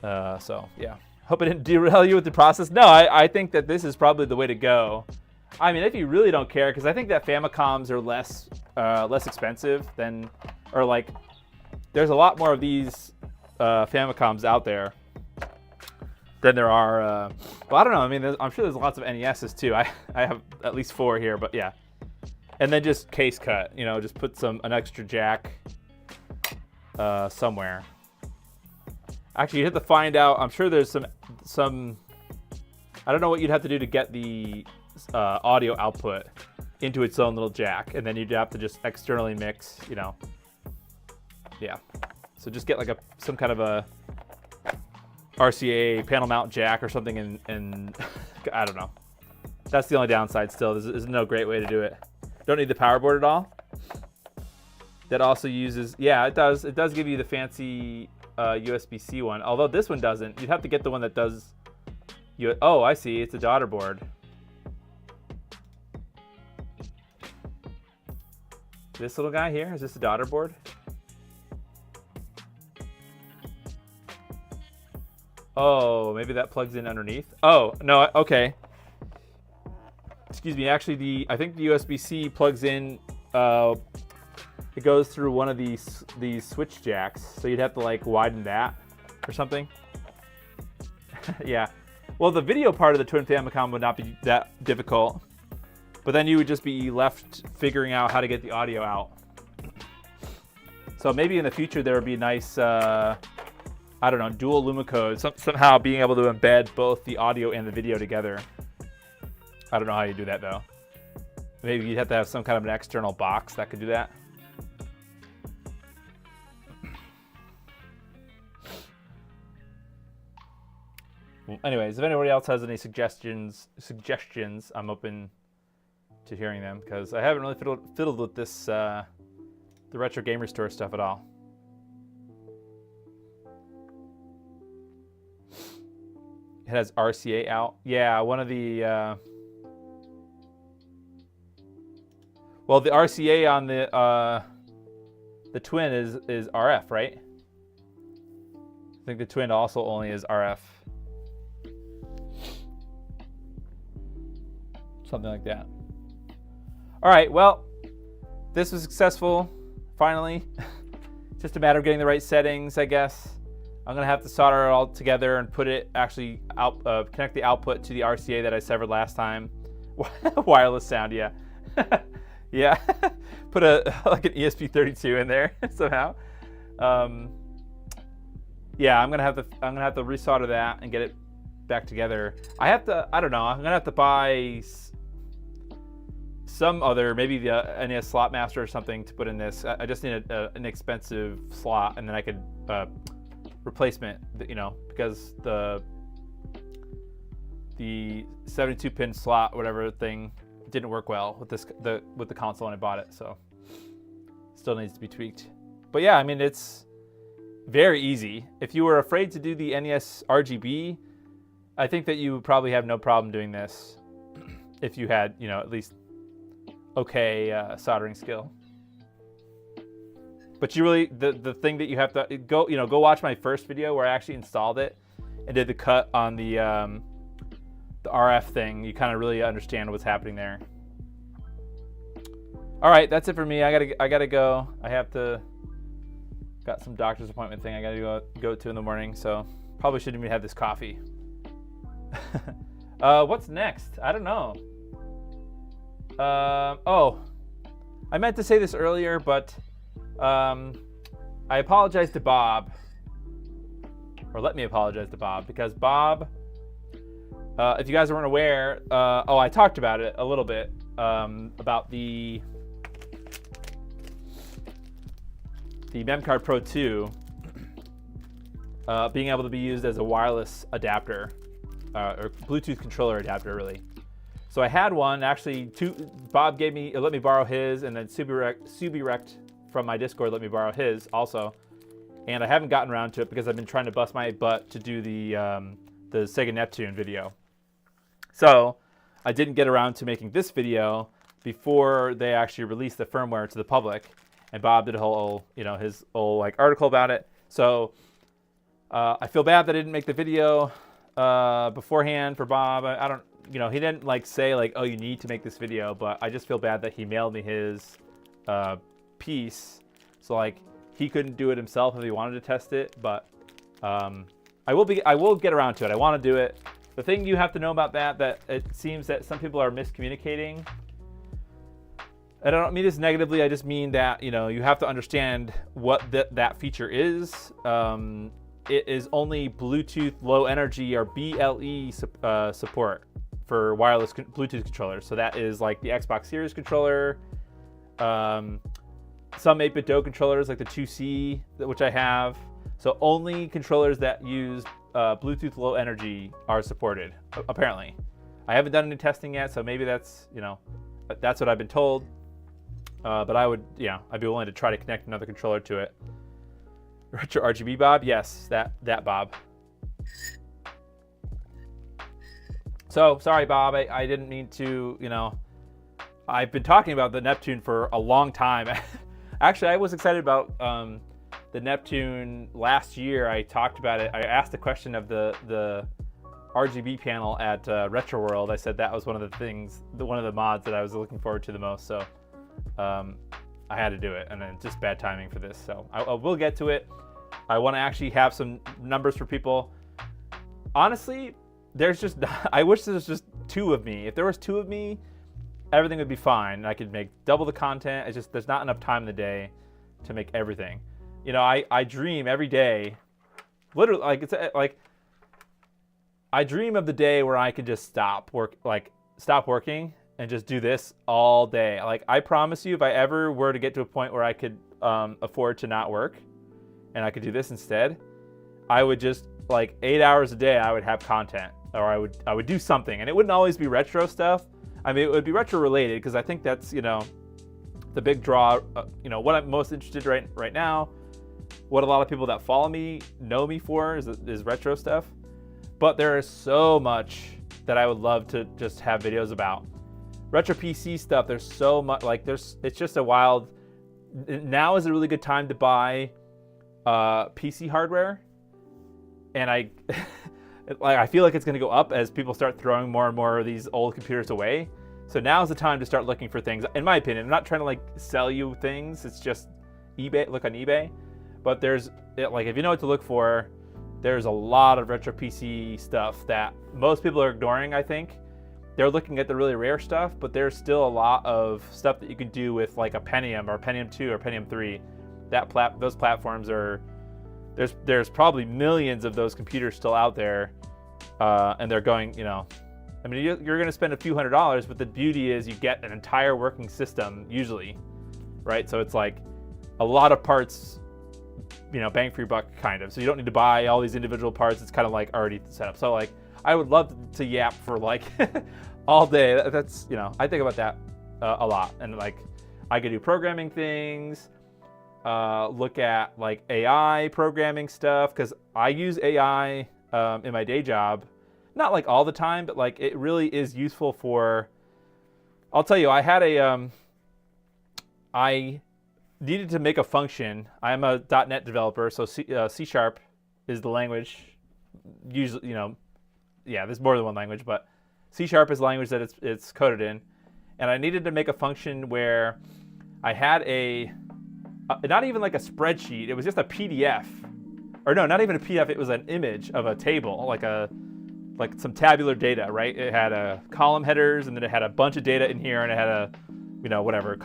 Hope I didn't derail you with the process. No, I think that this is probably the way to go. I mean, if you really don't care, because I think that Famicoms are less expensive than, or like, there's a lot more of these Famicoms out there. than there are. Well, I don't know. I mean, I'm sure there's lots of NESs too. I have at least 4 here, but yeah. And then just case cut. You know, just put an extra jack somewhere. Actually, you'd have to find out. I'm sure there's some. I don't know what you'd have to do to get the audio output into its own little jack, and then you'd have to just externally mix. You know. Yeah. So just get like some kind of a RCA panel mount jack or something, and I don't know. That's the only downside. Still, there's no great way to do it. Don't need the power board at all. That also uses, yeah, it does. It does give you the fancy USB-C one. Although this one doesn't. You'd have to get the one that does. Oh, I see. It's a daughter board. This little guy here, is this a daughter board? Oh, maybe that plugs in underneath. Oh, no, okay. Excuse me. Actually, I think the USB-C plugs in. It goes through one of these switch jacks, so you'd have to like widen that or something. Yeah. Well, the video part of the Twin Famicom would not be that difficult, but then you would just be left figuring out how to get the audio out. So maybe in the future there would be a nice. I don't know, dual LumaCode, somehow being able to embed both the audio and the video together. I don't know how you do that though. Maybe you'd have to have some kind of an external box that could do that. Well, anyways, if anybody else has any suggestions, I'm open to hearing them, because I haven't really fiddled with this the Retro Gamer Store stuff at all. It has RCA out. Yeah, one of the well, the RCA on the Twin is RF, right? I think the Twin also only is RF. Something like that. All right, well, this was successful, finally. Just a matter of getting the right settings, I guess. I'm gonna have to solder it all together and put it actually out, connect the output to the RCA that I severed last time. Wireless sound, yeah. Yeah, put like an ESP32 in there somehow. Yeah, I'm gonna have to resolder that and get it back together. I don't know. I'm gonna have to buy some other, maybe the NES slot master or something to put in this. I just need an expensive slot, and then I could replacement, you know, because the 72-pin slot, whatever thing, didn't work well with the console when I bought it, so still needs to be tweaked. But yeah, I mean, it's very easy. If you were afraid to do the NES RGB, I think that you would probably have no problem doing this if you had, you know, at least okay soldering skill. But you really, the thing that you have to go watch my first video where I actually installed it and did the cut on the RF thing. You kind of really understand what's happening there. All right, that's it for me. I gotta go. Got some doctor's appointment thing I gotta go to in the morning, so probably shouldn't even have this coffee. What's next? I don't know. Oh, I meant to say this earlier, but I apologize to Bob, or let me apologize to Bob, because Bob, if you guys weren't aware, I talked about it a little bit, about the MemCard Pro 2 being able to be used as a wireless adapter, or Bluetooth controller adapter, really. So I had one, actually, Bob let me borrow his, and then Subirect from my Discord let me borrow his also. And I haven't gotten around to it because I've been trying to bust my butt to do the Sega Neptune video. So I didn't get around to making this video before they actually released the firmware to the public. And Bob did a whole, his whole like article about it. So I feel bad that I didn't make the video beforehand for Bob. I don't, he didn't like say like, oh, you need to make this video, but I just feel bad that he mailed me his piece. So like he couldn't do it himself if he wanted to test it, but I will get around to it. I want to do it. The thing you have to know about that it seems that some people are miscommunicating. I don't mean this negatively. I just mean that, you know, you have to understand what that feature is. It is only Bluetooth Low Energy, or BLE support for wireless Bluetooth controllers. So that is like the Xbox Series controller, some 8-bit DO controllers like the 2C, which I have. So only controllers that use Bluetooth Low Energy are supported, apparently. I haven't done any testing yet, so maybe that's, you know, that's what I've been told. But I would, yeah, I'd be willing to try to connect another controller to it. Retro RGB Bob, yes, that Bob. So sorry, Bob, I didn't mean to, you know, I've been talking about the Neptune for a long time. Actually, I was excited about the Neptune last year. I talked about it. I asked the question of the RGB panel at Retro World. I said that was one of the things, one of the mods that I was looking forward to the most. So I had to do it, and then just bad timing for this. So I will get to it. I want to actually have some numbers for people. Honestly, there's just, I wish there was just 2 of me. If there was 2 of me, everything would be fine. I could make double the content. It's just, there's not enough time in the day to make everything. You know, I dream every day, literally, like, it's like, I dream of the day where I could just stop working and just do this all day. Like, I promise you, if I ever were to get to a point where I could afford to not work and I could do this instead, I would just, like, 8 hours a day, I would have content, or I would do something. And it wouldn't always be retro stuff. I mean, it would be retro related, because I think that's, you know, the big draw. You know, what I'm most interested right now, what a lot of people that follow me know me for is retro stuff. But there is so much that I would love to just have videos about. Retro PC stuff, there's so much, like, it's just a wild, now is a really good time to buy PC hardware. And I feel like it's going to go up as people start throwing more and more of these old computers away. So now's the time to start looking for things, in my opinion. I'm not trying to, like, sell you things. It's just eBay, look on eBay. But there's, like, if you know what to look for, there's a lot of retro PC stuff that most people are ignoring, I think. They're looking at the really rare stuff, but there's still a lot of stuff that you can do with, like, a Pentium or Pentium 2 or Pentium 3. Those platforms are, there's probably millions of those computers still out there, and they're going, you know, I mean, you're going to spend a few $100s, but the beauty is you get an entire working system usually, right? So it's like a lot of parts, you know, bang for your buck, kind of. So you don't need to buy all these individual parts. It's kind of like already set up. So, like, I would love to yap for, like, all day. That's, you know, I think about that a lot. And, like, I could do programming things, look at, like, AI programming stuff, because I use AI in my day job. Not, like, all the time, but, like, it really is useful for, I'll tell you, I had I needed to make a function. I'm a .NET developer, so C# is the language. Usually, you know, yeah, there's more than one language, but C# is the language that it's coded in. And I needed to make a function where I had not even like a spreadsheet, it was just a PDF. Or no, not even a PDF, it was an image of a table, like some tabular data, right? It had column headers, and then it had a bunch of data in here, and it had a, you know, whatever,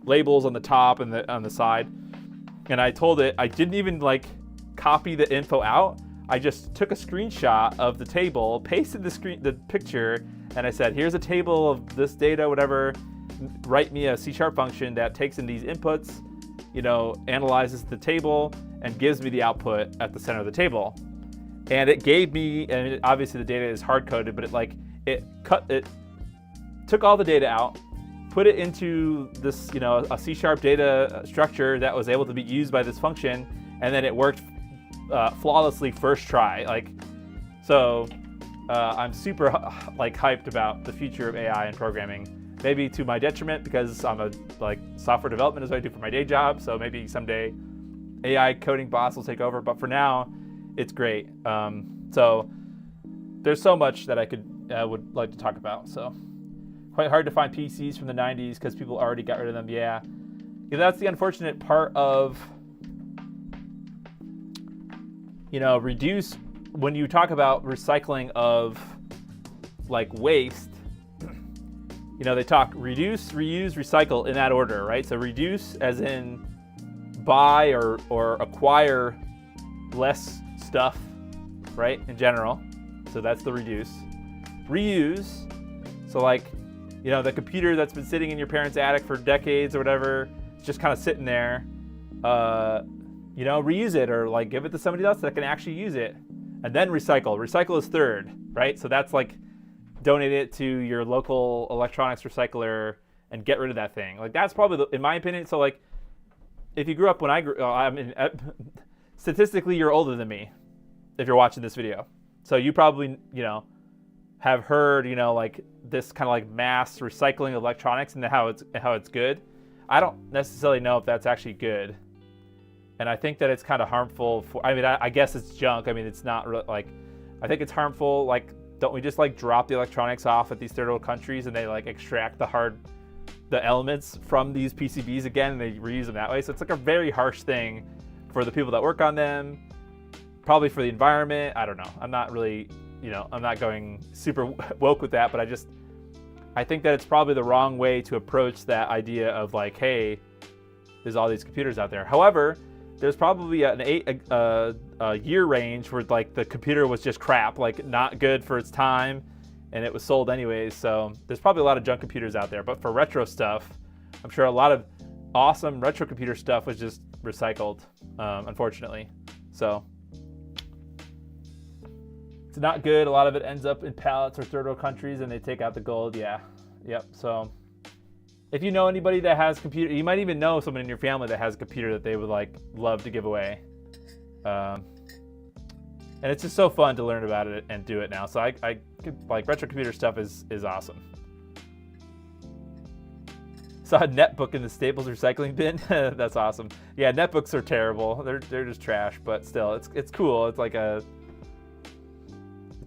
labels on the top and on the side. And I told it, I didn't even, like, copy the info out. I just took a screenshot of the table, pasted the picture, and I said, here's a table of this data, whatever. Write me a C# function that takes in these inputs, you know, analyzes the table, and gives me the output at the center of the table. And it gave me, and obviously the data is hard-coded, but it took all the data out, put it into this, you know, a C# data structure that was able to be used by this function, and then it worked flawlessly first try. Like, so I'm super, like, hyped about the future of AI and programming. Maybe to my detriment, because I'm software development is what I do for my day job. So maybe someday AI coding bots will take over. But for now, it's great. So there's so much that I would like to talk about. So quite hard to find PCs from the 90s because people already got rid of them. Yeah, that's the unfortunate part of you know, reduce, when you talk about recycling of like waste, you know, they talk reduce, reuse, recycle in that order, right? So reduce as in buy or acquire less stuff, right, in general. So that's the reduce. Reuse, so like, you know, the computer that's been sitting in your parents' attic for decades or whatever, it's just kind of sitting there, you know, reuse it or like give it to somebody else that can actually use it. And then recycle. Recycle is third, right? So that's like donate it to your local electronics recycler and get rid of that thing. Like that's probably, in my opinion, so like if you grew up when I grew, I mean, statistically you're older than me if you're watching this video. So you probably, you know, have heard, you know, like this kind of like mass recycling of electronics and how it's good. I don't necessarily know if that's actually good. And I think that it's kind of harmful for, I mean, I guess it's junk. I mean, it's not really like, I think it's harmful. Like, don't we just like drop the electronics off at these third world countries and they like extract the elements from these PCBs again and they reuse them that way? So it's like a very harsh thing for the people that work on them, probably for the environment. I don't know. I'm not really, you know, I'm not going super woke with that, but I think that it's probably the wrong way to approach that idea of like, hey, there's all these computers out there. However, there's probably a year range where like the computer was just crap, like not good for its time, and it was sold anyways. So there's probably a lot of junk computers out there. But for retro stuff, I'm sure a lot of awesome retro computer stuff was just recycled, unfortunately. So it's not good. A lot of it ends up in pallets or third world countries, and they take out the gold. Yeah, yep. So if you know anybody that has a computer, you might even know someone in your family that has a computer that they would like love to give away. And it's just so fun to learn about it and do it now. So I like retro computer stuff is awesome. Saw a netbook in the Staples recycling bin. That's awesome. Yeah, netbooks are terrible. They're just trash, but still, it's cool. It's like it's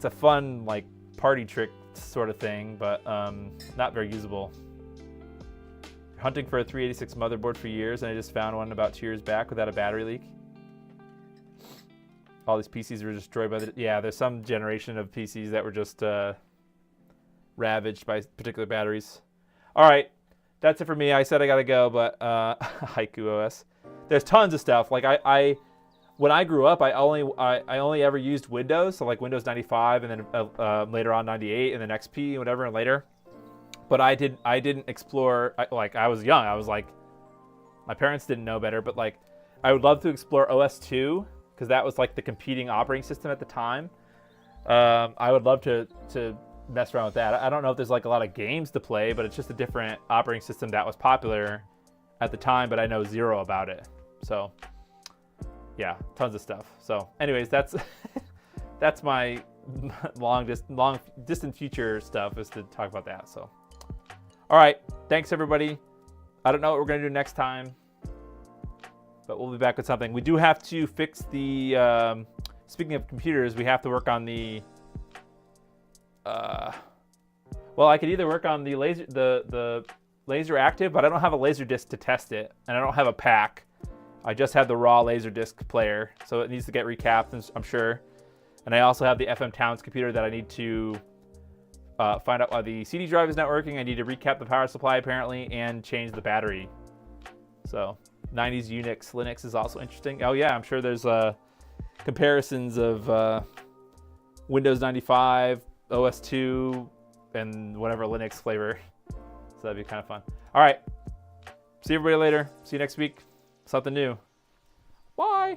a fun like party trick sort of thing, but not very usable. Hunting for a 386 motherboard for years, and I just found one about 2 years back without a battery leak. All these PCs were destroyed by yeah, there's some generation of PCs that were just ravaged by particular batteries. All right, that's it for me. I said I gotta go, but Haiku OS. There's tons of stuff. Like when I grew up, I only ever used Windows, so like Windows 95, and then later on 98, and then XP, and whatever, and later. But I didn't explore, like I was young. I was like, my parents didn't know better, but like I would love to explore OS2 because that was like the competing operating system at the time. I would love to mess around with that. I don't know if there's like a lot of games to play, but it's just a different operating system that was popular at the time, but I know zero about it. So yeah, tons of stuff. So anyways, that's my long distant future stuff, is to talk about that. So all right, thanks everybody. I don't know what we're gonna do next time, but we'll be back with something. We do have to fix the speaking of computers, we have to work on the well, I could either work on the laser active, but I don't have a laser disc to test it, and I don't have a pack. I just have the raw laser disc player, so it needs to get recapped, I'm sure. And I also have the FM Towns computer that I need to find out why the CD drive is not working. I need to recap the power supply apparently and change the battery. So 90s Unix Linux is also interesting. Oh yeah, I'm sure there's comparisons of Windows 95, OS2, and whatever Linux flavor. So that'd be kind of fun. All right, see everybody later. See you next week. Something new. Bye.